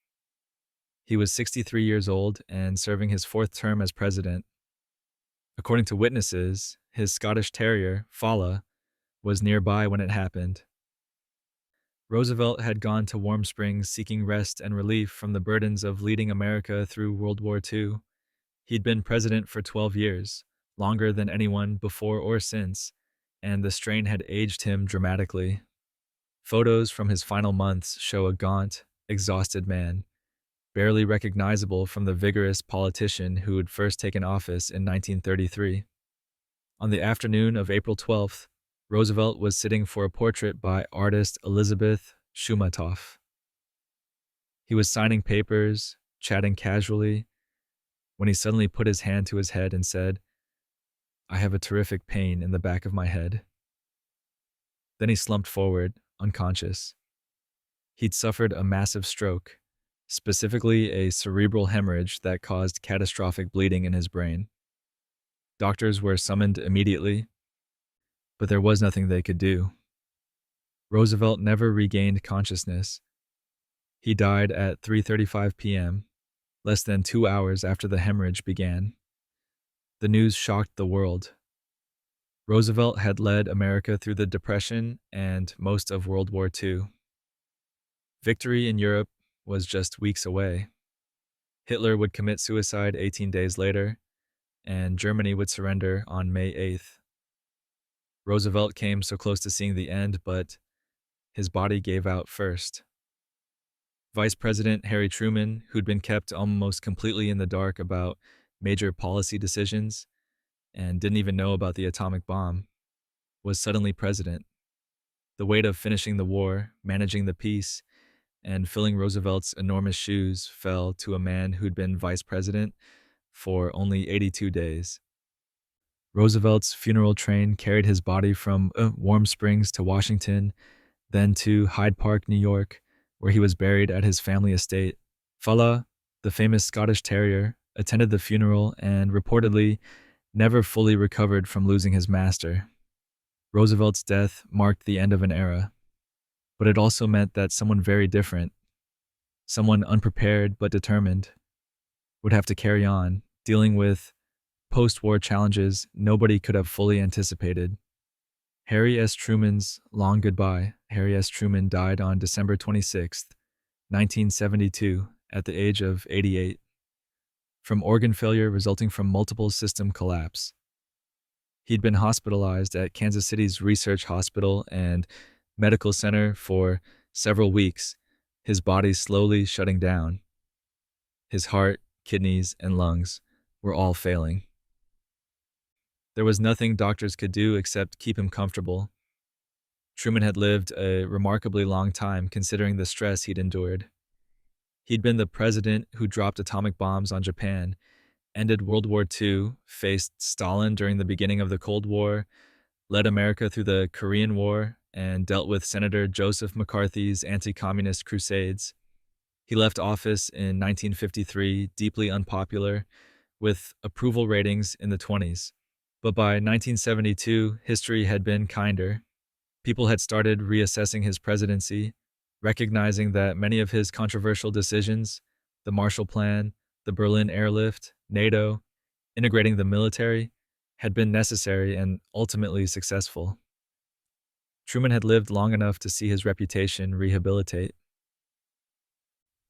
Speaker 1: He was 63 years old and serving his fourth term as president. According to witnesses, his Scottish Terrier, Fala, was nearby when it happened. Roosevelt had gone to Warm Springs seeking rest and relief from the burdens of leading America through World War II. He'd been president for 12 years, longer than anyone before or since, and the strain had aged him dramatically. Photos from his final months show a gaunt, exhausted man, barely recognizable from the vigorous politician who had first taken office in 1933. On the afternoon of April 12th, Roosevelt was sitting for a portrait by artist Elizabeth Shumatoff. He was signing papers, chatting casually, when he suddenly put his hand to his head and said, "I have a terrific pain in the back of my head." Then he slumped forward, unconscious. He'd suffered a massive stroke, specifically a cerebral hemorrhage that caused catastrophic bleeding in his brain. Doctors were summoned immediately, but there was nothing they could do. Roosevelt never regained consciousness. He died at 3:35 p.m., less than 2 hours after the hemorrhage began. The news shocked the world. Roosevelt had led America through the Depression and most of World War II. Victory in Europe was just weeks away. Hitler would commit suicide 18 days later, and Germany would surrender on May 8th. Roosevelt came so close to seeing the end, but his body gave out first. Vice President Harry Truman, who'd been kept almost completely in the dark about major policy decisions and didn't even know about the atomic bomb, was suddenly president. The weight of finishing the war, managing the peace, and filling Roosevelt's enormous shoes fell to a man who'd been vice president for only 82 days. Roosevelt's funeral train carried his body from Warm Springs to Washington, then to Hyde Park, New York, where he was buried at his family estate. Fala, the famous Scottish Terrier, attended the funeral and reportedly never fully recovered from losing his master. Roosevelt's death marked the end of an era, but it also meant that someone very different, someone unprepared but determined, would have to carry on, dealing with post-war challenges nobody could have fully anticipated. Harry S. Truman's long goodbye. Harry S. Truman died on December 26, 1972, at the age of 88, from organ failure resulting from multiple system collapse. He'd been hospitalized at Kansas City's Research Hospital and Medical Center for several weeks, his body slowly shutting down. His heart, kidneys, and lungs were all failing. There was nothing doctors could do except keep him comfortable. Truman had lived a remarkably long time considering the stress he'd endured. He'd been the president who dropped atomic bombs on Japan, ended World War II, faced Stalin during the beginning of the Cold War, led America through the Korean War, and dealt with Senator Joseph McCarthy's anti-communist crusades. He left office in 1953, deeply unpopular, with approval ratings in the 20s. But by 1972, history had been kinder. People had started reassessing his presidency, recognizing that many of his controversial decisions, the Marshall Plan, the Berlin Airlift, NATO, integrating the military, had been necessary and ultimately successful. Truman had lived long enough to see his reputation rehabilitate.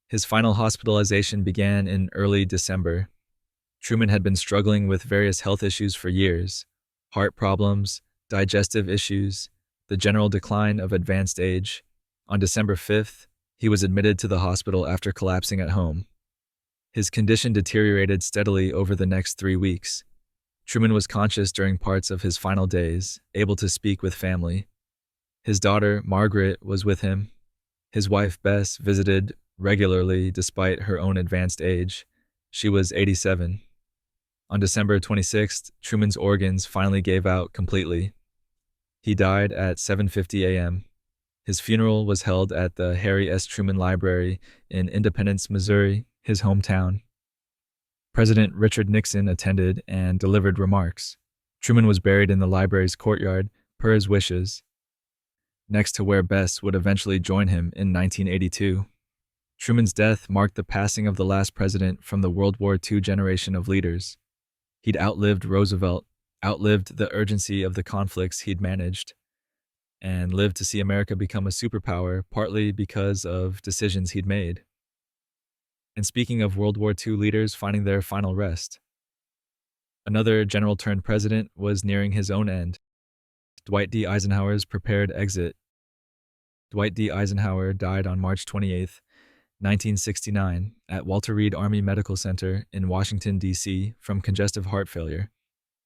Speaker 1: His final hospitalization began in early December. Truman had been struggling with various health issues for years: heart problems, digestive issues, the general decline of advanced age. On December 5th, he was admitted to the hospital after collapsing at home. His condition deteriorated steadily over the next 3 weeks. Truman was conscious during parts of his final days, able to speak with family. His daughter, Margaret, was with him. His wife, Bess, visited regularly despite her own advanced age. She was 87. On December 26th, Truman's organs finally gave out completely. He died at 7:50 a.m. His funeral was held at the Harry S. Truman Library in Independence, Missouri, his hometown. President Richard Nixon attended and delivered remarks. Truman was buried in the library's courtyard per his wishes, next to where Bess would eventually join him in 1982. Truman's death marked the passing of the last president from the World War II generation of leaders. He'd outlived Roosevelt, outlived the urgency of the conflicts he'd managed, and lived to see America become a superpower, partly because of decisions he'd made. And speaking of World War II leaders finding their final rest, another general turned president was nearing his own end: Dwight D. Eisenhower's prepared exit. Dwight D. Eisenhower died on March 28, 1969, at Walter Reed Army Medical Center in Washington, D.C., from congestive heart failure.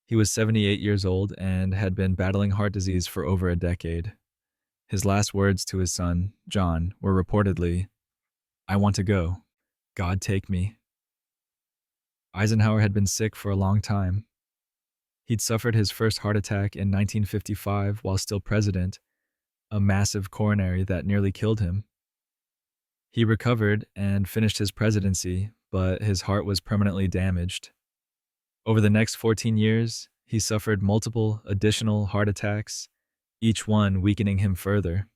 Speaker 1: He was 78 years old and had been battling heart disease for over a decade. His last words to his son, John, were reportedly, "I want to go. God take me." Eisenhower had been sick for a long time. He'd suffered his first heart attack in 1955 while still president, a massive coronary that nearly killed him. He recovered and finished his presidency, but his heart was permanently damaged. Over the next 14 years, he suffered multiple additional heart attacks, each one weakening him further.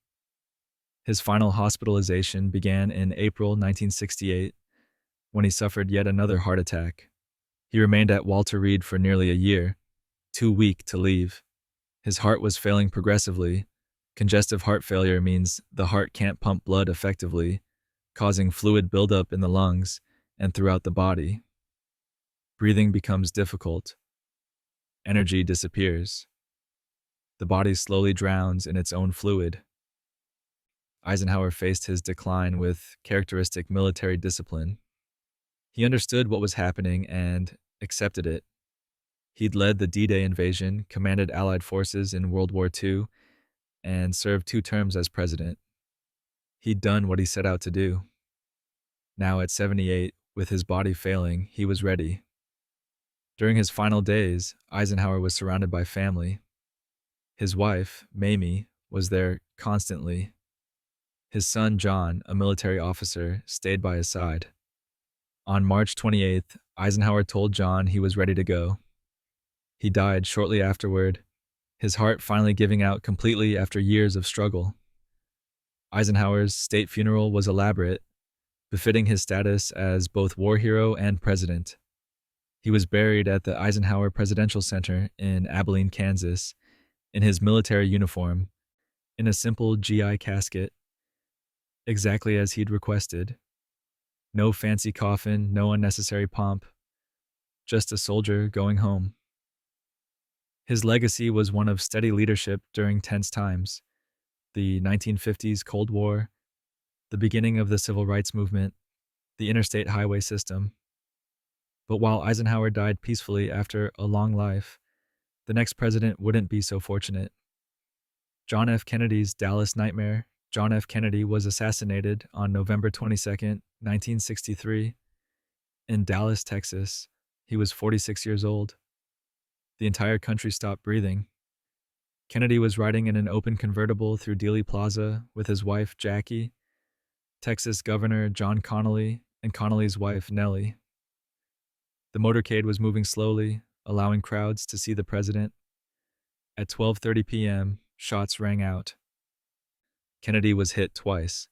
Speaker 1: His final hospitalization began in April 1968, when he suffered yet another heart attack. He remained at Walter Reed for nearly a year, too weak to leave. His heart was failing progressively. Congestive heart failure means the heart can't pump blood effectively, causing fluid buildup in the lungs and throughout the body. Breathing becomes difficult. Energy disappears. The body slowly drowns in its own fluid. Eisenhower faced his decline with characteristic military discipline. He understood what was happening and accepted it. He'd led the D-Day invasion, commanded Allied forces in World War II, and served 2 terms as president. He'd done what he set out to do. Now at 78, with his body failing, he was ready. During his final days, Eisenhower was surrounded by family. His wife, Mamie, was there constantly. His son, John, a military officer, stayed by his side. On March 28th, Eisenhower told John he was ready to go. He died shortly afterward, his heart finally giving out completely after years of struggle. Eisenhower's state funeral was elaborate, befitting his status as both war hero and president. He was buried at the Eisenhower Presidential Center in Abilene, Kansas, in his military uniform, in a simple GI casket, exactly as he'd requested. No fancy coffin, no unnecessary pomp, just a soldier going home. His legacy was one of steady leadership during tense times: the 1950s Cold War, the beginning of the Civil Rights Movement, the interstate highway system. But while Eisenhower died peacefully after a long life, the next president wouldn't be so fortunate. John F. Kennedy's Dallas nightmare. John F. Kennedy was assassinated on November 22, 1963, in Dallas, Texas. He was 46 years old. The entire country stopped breathing. Kennedy was riding in an open convertible through Dealey Plaza with his wife, Jackie, Texas Governor John Connally, and Connally's wife, Nellie. The motorcade was moving slowly, allowing crowds to see the president. At 12:30 p.m., shots rang out. Kennedy was hit twice.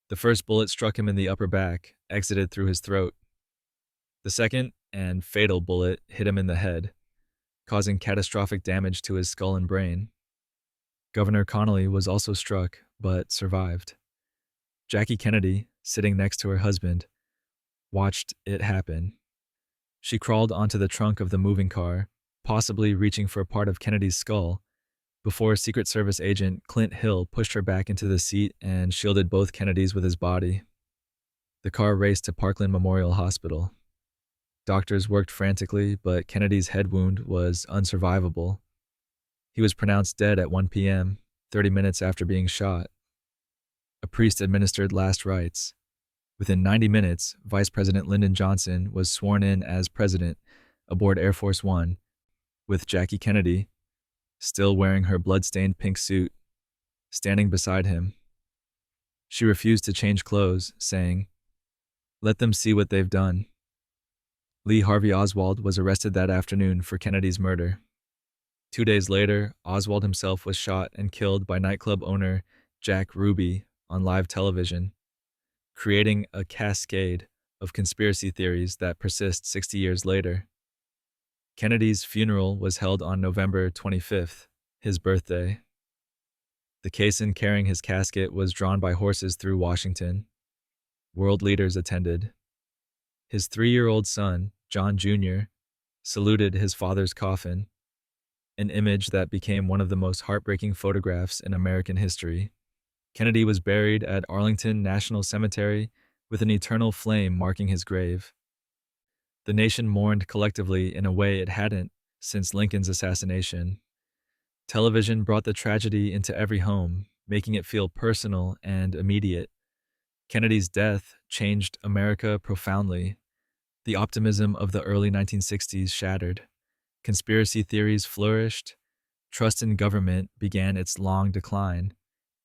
Speaker 1: The first bullet struck him in the upper back, exited through his throat. The second, and fatal bullet, hit him in the head, causing catastrophic damage to his skull and brain. Governor Connolly was also struck, but survived. Jackie Kennedy, sitting next to her husband, watched it happen. She crawled onto the trunk of the moving car, possibly reaching for a part of Kennedy's skull, before Secret Service agent Clint Hill pushed her back into the seat and shielded both Kennedys with his body. The car raced to Parkland Memorial Hospital. Doctors worked frantically, but Kennedy's head wound was unsurvivable. He was pronounced dead at 1 p.m., 30 minutes after being shot. A priest administered last rites. Within 90 minutes, Vice President Lyndon Johnson was sworn in as president aboard Air Force One, with Jackie Kennedy, still wearing her blood-stained pink suit, standing beside him. She refused to change clothes, saying, "Let them see what they've done." Lee Harvey Oswald was arrested that afternoon for Kennedy's murder. 2 days later, Oswald himself was shot and killed by nightclub owner Jack Ruby on live television, creating a cascade of conspiracy theories that persist 60 years later. Kennedy's funeral was held on November 25th, his birthday. The caisson carrying his casket was drawn by horses through Washington. World leaders attended. His 3-year-old son, John Jr., saluted his father's coffin, an image that became one of the most heartbreaking photographs in American history. Kennedy was buried at Arlington National Cemetery with an eternal flame marking his grave. The nation mourned collectively in a way it hadn't since Lincoln's assassination. Television brought the tragedy into every home, making it feel personal and immediate. Kennedy's death changed America profoundly. The optimism of the early 1960s shattered. Conspiracy theories flourished. Trust in government began its long decline.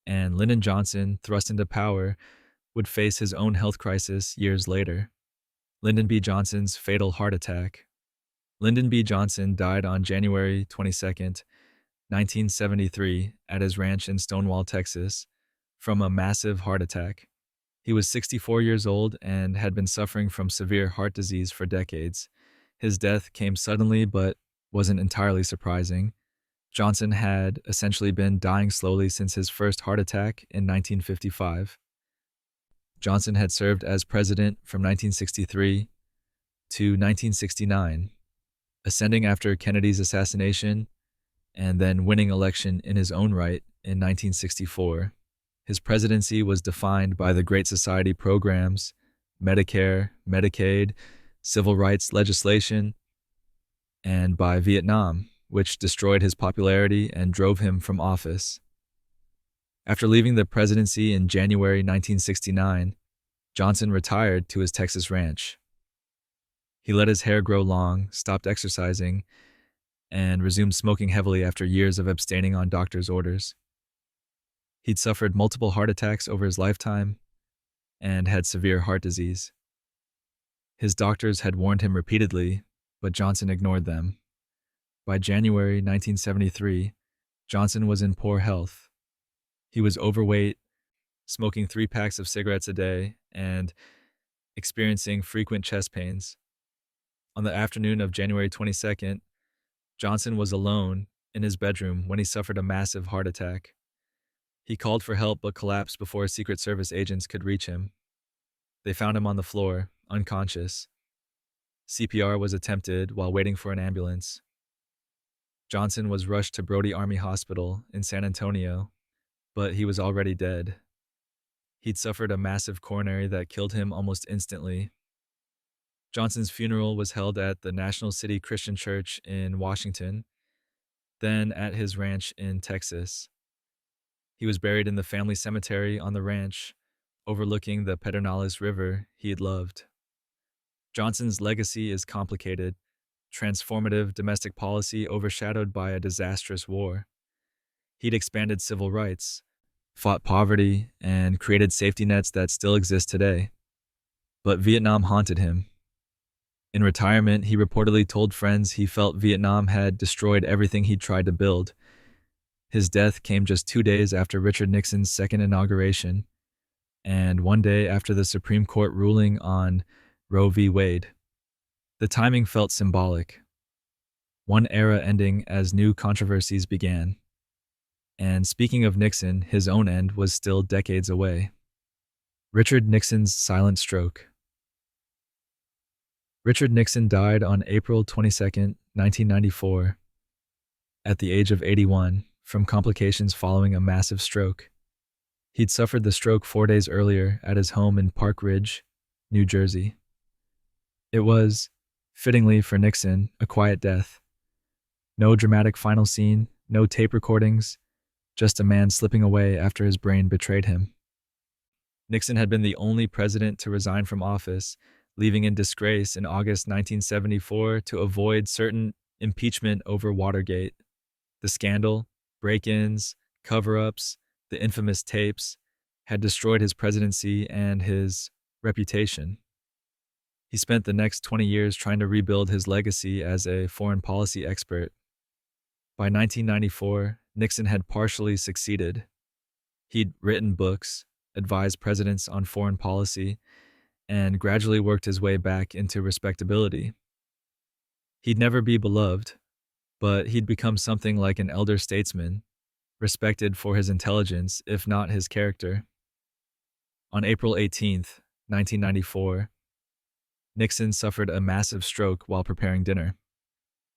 Speaker 1: And Lyndon Johnson, thrust into power, would face his own health crisis years later. Lyndon B. Johnson's fatal heart attack. Lyndon B. Johnson died on January 22, 1973, at his ranch in Stonewall, Texas, from a massive heart attack. He was 64 years old and had been suffering from severe heart disease for decades. His death came suddenly but wasn't entirely surprising. Johnson had essentially been dying slowly since his first heart attack in 1955. Johnson had served as president from 1963 to 1969, ascending after Kennedy's assassination and then winning election in his own right in 1964. His presidency was defined by the Great Society programs, Medicare, Medicaid, civil rights legislation, and by Vietnam, which destroyed his popularity and drove him from office. After leaving the presidency in January 1969, Johnson retired to his Texas ranch. He let his hair grow long, stopped exercising, and resumed smoking heavily after years of abstaining on doctor's orders. He'd suffered multiple heart attacks over his lifetime and had severe heart disease. His doctors had warned him repeatedly, but Johnson ignored them. By January 1973, Johnson was in poor health. He was overweight, smoking 3 packs of cigarettes a day, and experiencing frequent chest pains. On the afternoon of January 22nd, Johnson was alone in his bedroom when he suffered a massive heart attack. He called for help but collapsed before Secret Service agents could reach him. They found him on the floor, unconscious. CPR was attempted while waiting for an ambulance. Johnson was rushed to Brody Army Hospital in San Antonio, but he was already dead. He'd suffered a massive coronary that killed him almost instantly. Johnson's funeral was held at the National City Christian Church in Washington, then at his ranch in Texas. He was buried in the family cemetery on the ranch, overlooking the Pedernales River he had loved. Johnson's legacy is complicated, transformative domestic policy overshadowed by a disastrous war. He'd expanded civil rights, fought poverty, and created safety nets that still exist today. But Vietnam haunted him. In retirement, he reportedly told friends he felt Vietnam had destroyed everything he'd tried to build. His death came just 2 days after Richard Nixon's second inauguration, and one day after the Supreme Court ruling on Roe v. Wade. The timing felt symbolic, one era ending as new controversies began. And speaking of Nixon, his own end was still decades away. Richard Nixon's silent stroke. Richard Nixon died on April 22, 1994, at the age of 81, from complications following a massive stroke. He'd suffered the stroke 4 days earlier at his home in Park Ridge, New Jersey. It was, fittingly for Nixon, a quiet death. No dramatic final scene, no tape recordings, just a man slipping away after his brain betrayed him. Nixon had been the only president to resign from office, leaving in disgrace in August 1974 to avoid certain impeachment over Watergate. The scandal, break-ins, cover-ups, the infamous tapes had destroyed his presidency and his reputation. He spent the next 20 years trying to rebuild his legacy as a foreign policy expert. By 1994, Nixon had partially succeeded. He'd written books, advised presidents on foreign policy, and gradually worked his way back into respectability. He'd never be beloved, but he'd become something like an elder statesman, respected for his intelligence, if not his character. On April 18, 1994, Nixon suffered a massive stroke while preparing dinner.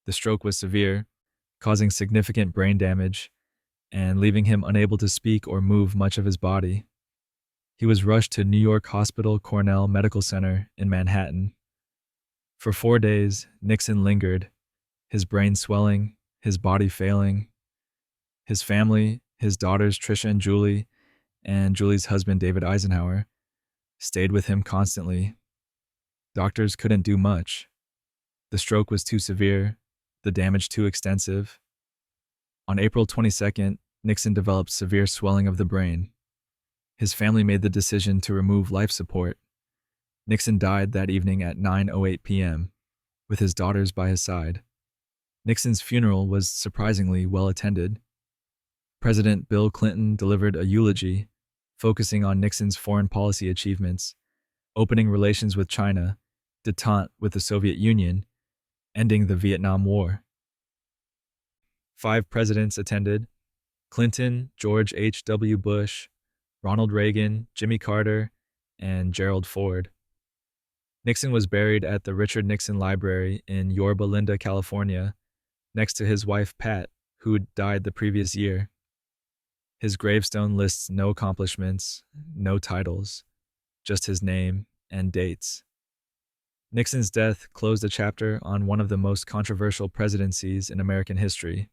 Speaker 1: The stroke was severe, causing significant brain damage and leaving him unable to speak or move much of his body. He was rushed to New York Hospital Cornell Medical Center in Manhattan. For 4 days, Nixon lingered, his brain swelling, his body failing. His family, his daughters Tricia and Julie, and Julie's husband David Eisenhower, stayed with him constantly. Doctors couldn't do much. The stroke was too severe, the damage too extensive. On April 22nd, Nixon developed severe swelling of the brain. His family made the decision to remove life support. Nixon died that evening at 9:08 p.m., with his daughters by his side. Nixon's funeral was surprisingly well attended. President Bill Clinton delivered a eulogy, focusing on Nixon's foreign policy achievements, opening relations with China, détente with the Soviet Union, ending the Vietnam War. 5 presidents attended: Clinton, George H.W. Bush, Ronald Reagan, Jimmy Carter, and Gerald Ford. Nixon was buried at the Richard Nixon Library in Yorba Linda, California, next to his wife Pat, who died the previous year. His gravestone lists no accomplishments, no titles, just his name and dates. Nixon's death closed a chapter on one of the most controversial presidencies in American history.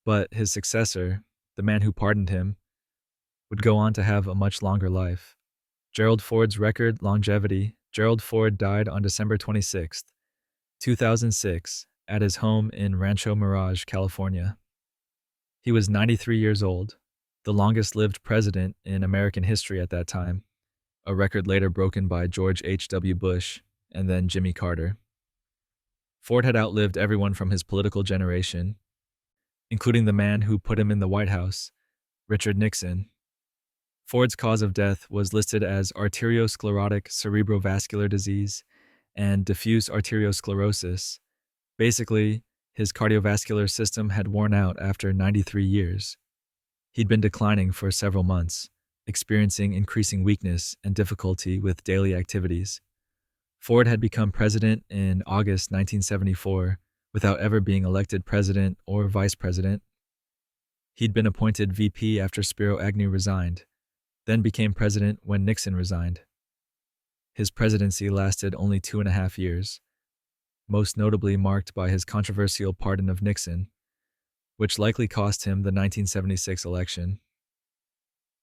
Speaker 1: But his successor, the man who pardoned him, would go on to have a much longer life. Gerald Ford's record longevity. Gerald Ford died on December 26, 2006, at his home in Rancho Mirage, California. He was 93 years old, the longest-lived president in American history at that time, a record later broken by George H.W. Bush and then Jimmy Carter. Ford had outlived everyone from his political generation, including the man who put him in the White House, Richard Nixon. Ford's cause of death was listed as arteriosclerotic cerebrovascular disease and diffuse arteriosclerosis. Basically, his cardiovascular system had worn out after 93 years. He'd been declining for several months, experiencing increasing weakness and difficulty with daily activities. Ford had become president in August 1974 without ever being elected president or vice president. He'd been appointed VP after Spiro Agnew resigned, then became president when Nixon resigned. His presidency lasted only 2.5 years, most notably marked by his controversial pardon of Nixon, which likely cost him the 1976 election.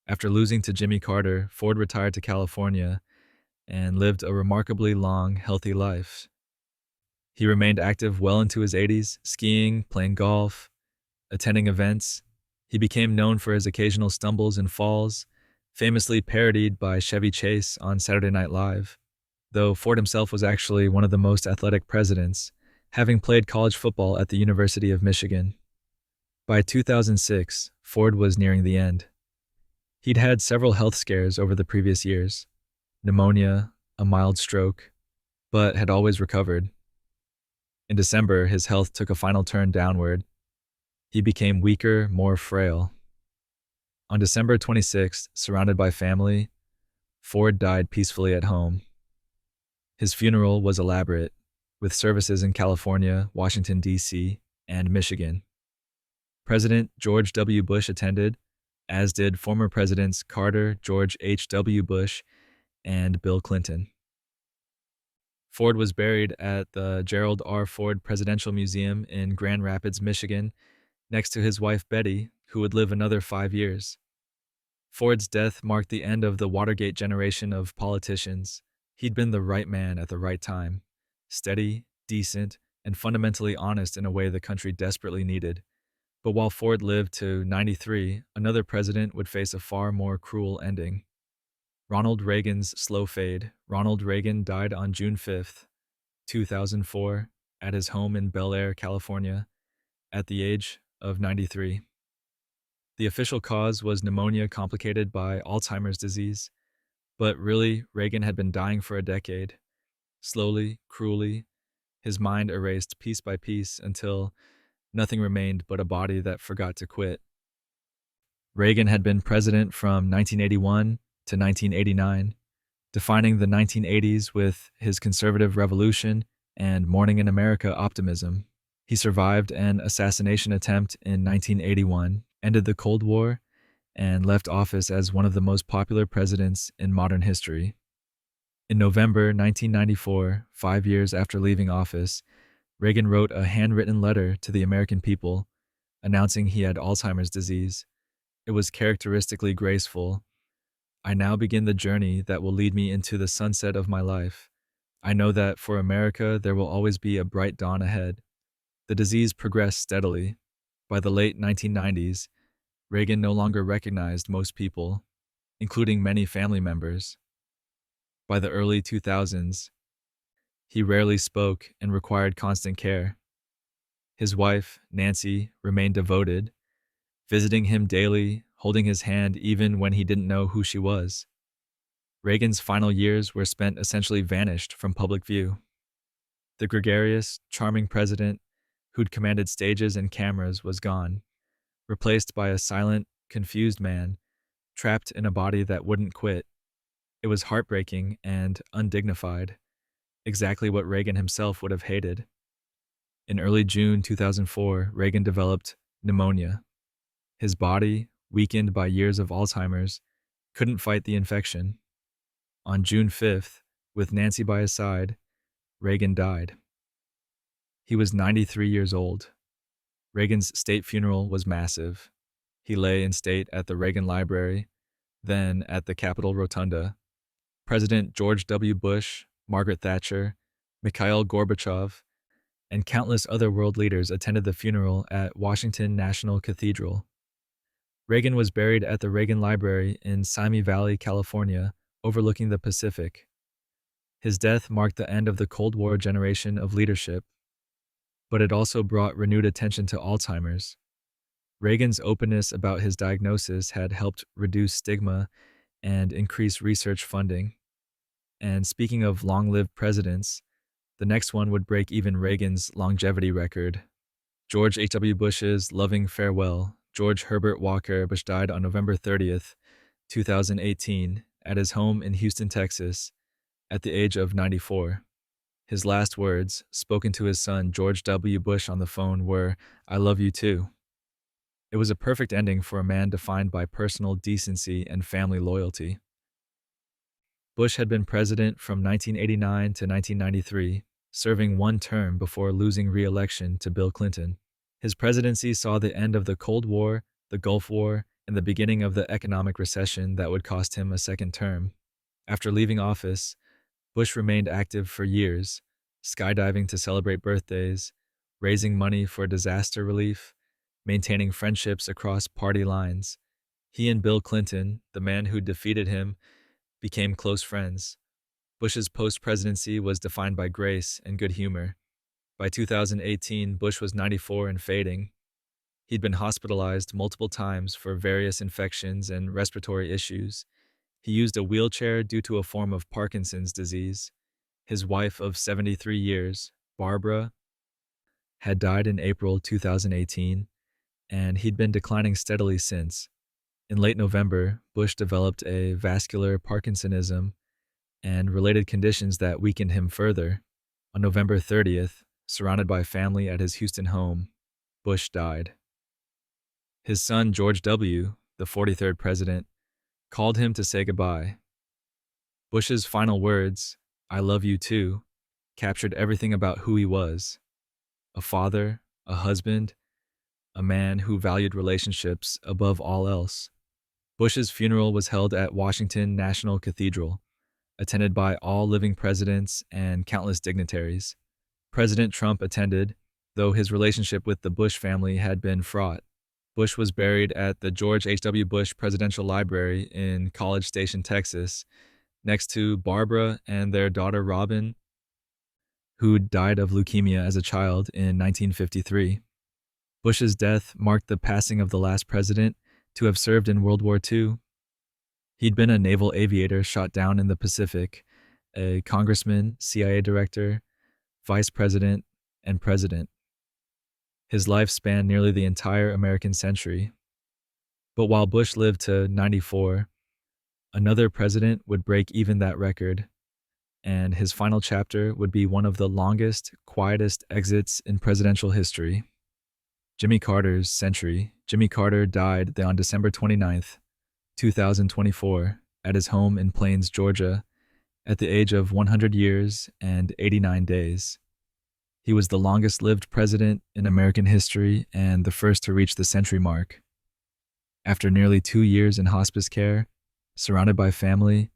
Speaker 1: After losing to Jimmy Carter, Ford retired to California and lived a remarkably long, healthy life. He remained active well into his 80s, skiing, playing golf, attending events. He became known for his occasional stumbles and falls, famously parodied by Chevy Chase on Saturday Night Live. though Ford himself was actually one of the most athletic presidents, having played college football at the University of Michigan. By 2006, Ford was nearing the end. He'd had several health scares over the previous years: pneumonia, a mild stroke, but had always recovered. In December, his health took a final turn downward. He became weaker, more frail. On December 26th, surrounded by family, Ford died peacefully at home. His funeral was elaborate, with services in California, Washington, D.C., and Michigan. President George W. Bush attended, as did former Presidents Carter, George H.W. Bush, and Bill Clinton. Ford was buried at the Gerald R. Ford Presidential Museum in Grand Rapids, Michigan, next to his wife Betty, who would live another 5 years. Ford's death marked the end of the Watergate generation of politicians. He'd been the right man at the right time, steady, decent, and fundamentally honest in a way the country desperately needed. But while Ford lived to 93, another president would face a far more cruel ending. Ronald Reagan's slow fade. Ronald Reagan died on June 5, 2004, at his home in Bel Air, California, at the age of 93. The official cause was pneumonia complicated by Alzheimer's disease, but really, Reagan had been dying for a decade. Slowly, cruelly, his mind erased piece by piece until nothing remained but a body that forgot to quit. Reagan had been president from 1981 to 1989, defining the 1980s with his conservative revolution and Morning in America optimism. He survived an assassination attempt in 1981, ended the Cold War, and left office as one of the most popular presidents in modern history. In November 1994, 5 years after leaving office, Reagan wrote a handwritten letter to the American people announcing he had Alzheimer's disease. It was characteristically graceful. "I now begin the journey that will lead me into the sunset of my life. I know that for America there will always be a bright dawn ahead." The disease progressed steadily. By the late 1990s, Reagan no longer recognized most people, including many family members. By the early 2000s, he rarely spoke and required constant care. His wife, Nancy, remained devoted, visiting him daily, holding his hand even when he didn't know who she was. Reagan's final years were spent essentially vanished from public view. The gregarious, charming president who'd commanded stages and cameras was gone, replaced by a silent, confused man, trapped in a body that wouldn't quit. It was heartbreaking and undignified, exactly what Reagan himself would have hated. In early June 2004, Reagan developed pneumonia. His body, weakened by years of Alzheimer's, couldn't fight the infection. On June 5th, with Nancy by his side, Reagan died. He was 93 years old. Reagan's state funeral was massive. He lay in state at the Reagan Library, then at the Capitol Rotunda. President George W. Bush, Margaret Thatcher, Mikhail Gorbachev, and countless other world leaders attended the funeral at Washington National Cathedral. Reagan was buried at the Reagan Library in Simi Valley, California, overlooking the Pacific. His death marked the end of the Cold War generation of leadership, but it also brought renewed attention to Alzheimer's. Reagan's openness about his diagnosis had helped reduce stigma and increase research funding. And speaking of long-lived presidents, the next one would break even Reagan's longevity record. George H.W. Bush's loving farewell. George Herbert Walker Bush died on November 30th, 2018, at his home in Houston, Texas, at the age of 94. His last words, spoken to his son George W. Bush on the phone, were, "I love you too." It was a perfect ending for a man defined by personal decency and family loyalty. Bush had been president from 1989 to 1993, serving one term before losing re-election to Bill Clinton. His presidency saw the end of the Cold War, the Gulf War, and the beginning of the economic recession that would cost him a second term. After leaving office, Bush remained active for years, skydiving to celebrate birthdays, raising money for disaster relief, maintaining friendships across party lines. He and Bill Clinton, the man who defeated him, became close friends. Bush's post-presidency was defined by grace and good humor. By 2018, Bush was 94 and fading. He'd been hospitalized multiple times for various infections and respiratory issues. He used a wheelchair due to a form of Parkinson's disease. His wife of 73 years, Barbara, had died in April 2018, and he'd been declining steadily since. In late November, Bush developed a vascular Parkinsonism and related conditions that weakened him further. On November 30th, surrounded by family at his Houston home, Bush died. His son, George W., the 43rd president, called him to say goodbye. Bush's final words, "I love you too," captured everything about who he was: a father, a husband, a man who valued relationships above all else. Bush's funeral was held at Washington National Cathedral, attended by all living presidents and countless dignitaries. President Trump attended, though his relationship with the Bush family had been fraught. Bush was buried at the George H.W. Bush Presidential Library in College Station, Texas, next to Barbara and their daughter Robin, who died of leukemia as a child in 1953. Bush's death marked the passing of the last president to have served in World War II. He'd been a naval aviator shot down in the Pacific, a congressman, CIA director, vice president, and president. His life spanned nearly the entire American century. But while Bush lived to 94, another president would break even that record, and his final chapter would be one of the longest, quietest exits in presidential history. Jimmy Carter's century. Jimmy Carter died on December 29th, 2024, at his home in Plains, Georgia, at the age of 100 years and 89 days. He was the longest-lived president in American history and the first to reach the century mark. After nearly 2 years in hospice care, surrounded by family,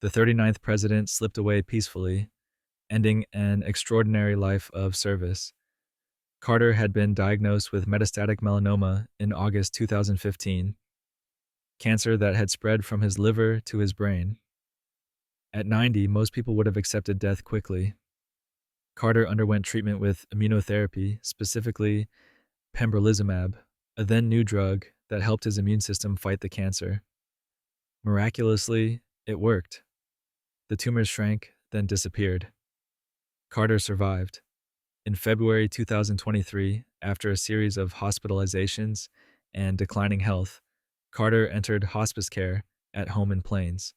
Speaker 1: the 39th president slipped away peacefully, ending an extraordinary life of service. Carter had been diagnosed with metastatic melanoma in August 2015, cancer that had spread from his liver to his brain. At 90, most people would have accepted death quickly. Carter underwent treatment with immunotherapy, specifically pembrolizumab, a then new drug that helped his immune system fight the cancer. Miraculously, it worked. The tumors shrank, then disappeared. Carter survived. In February 2023, after a series of hospitalizations and declining health, Carter entered hospice care at home in Plains.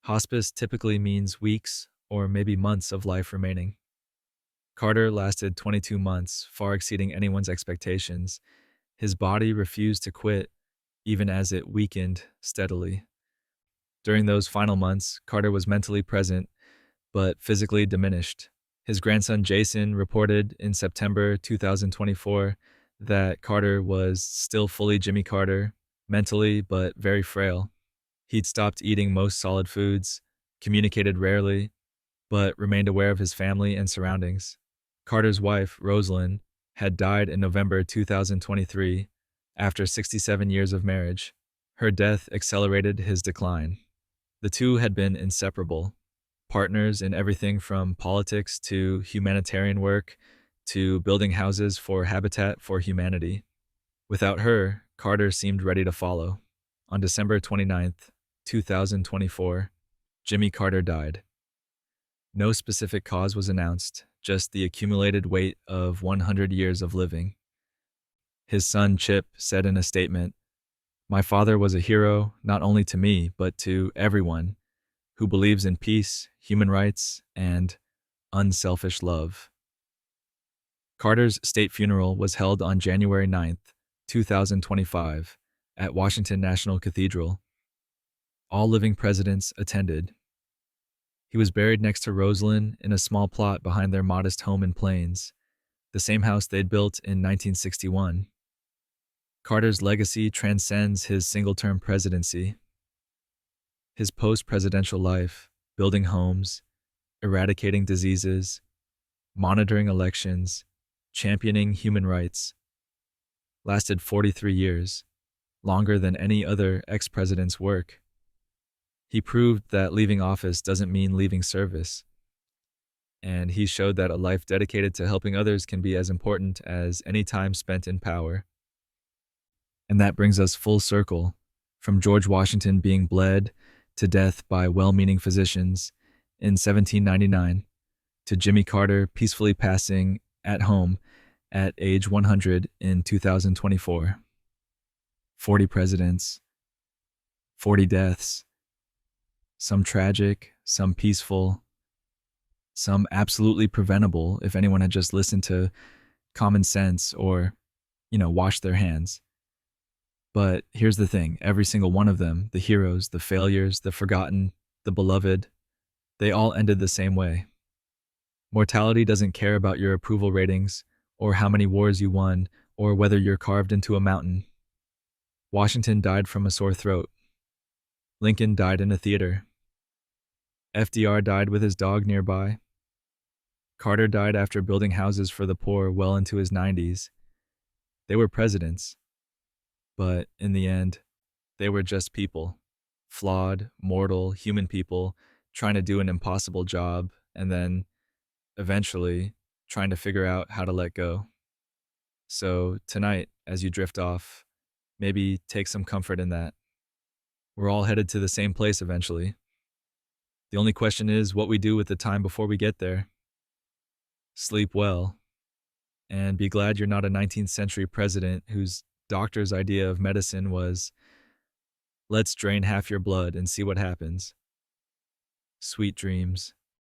Speaker 1: Hospice typically means weeks or maybe months of life remaining. Carter lasted 22 months, far exceeding anyone's expectations. His body refused to quit, even as it weakened steadily. During those final months, Carter was mentally present, but physically diminished. His grandson Jason reported in September 2024 that Carter was still fully Jimmy Carter, mentally but very frail. He'd stopped eating most solid foods, communicated rarely, but remained aware of his family and surroundings. Carter's wife, Rosalind, had died in November 2023 after 67 years of marriage. Her death accelerated his decline. The two had been inseparable, partners in everything from politics to humanitarian work to building houses for Habitat for Humanity. Without her, Carter seemed ready to follow. On December 29th, 2024, Jimmy Carter died. No specific cause was announced, just the accumulated weight of 100 years of living. His son Chip said in a statement, "My father was a hero not only to me, but to everyone who believes in peace, human rights, and unselfish love." Carter's state funeral was held on January 9th, 2025, at Washington National Cathedral. All living presidents attended. He was buried next to Rosalind in a small plot behind their modest home in Plains, the same house they'd built in 1961. Carter's legacy transcends his single-term presidency. His post-presidential life, building homes, eradicating diseases, monitoring elections, championing human rights, lasted 43 years, longer than any other ex-president's work. He proved that leaving office doesn't mean leaving service. And he showed that a life dedicated to helping others can be as important as any time spent in power. And that brings us full circle, from George Washington being bled to death by well-meaning physicians in 1799 to Jimmy Carter peacefully passing at home at age 100 in 2024. 40 presidents, 40 deaths, some tragic, some peaceful, some absolutely preventable if anyone had just listened to common sense or, washed their hands. But here's the thing, every single one of them, the heroes, the failures, the forgotten, the beloved, they all ended the same way. Mortality doesn't care about your approval ratings, or how many wars you won, or whether you're carved into a mountain. Washington died from a sore throat. Lincoln died in a theater. FDR died with his dog nearby. Carter died after building houses for the poor well into his 90s. They were presidents. But in the end, they were just people. Flawed, mortal, human people trying to do an impossible job and then, eventually, trying to figure out how to let go. So tonight, as you drift off, maybe take some comfort in that. We're all headed to the same place eventually. The only question is what we do with the time before we get there. Sleep well, and be glad you're not a 19th century president whose doctor's idea of medicine was, let's drain half your blood and see what happens. Sweet dreams.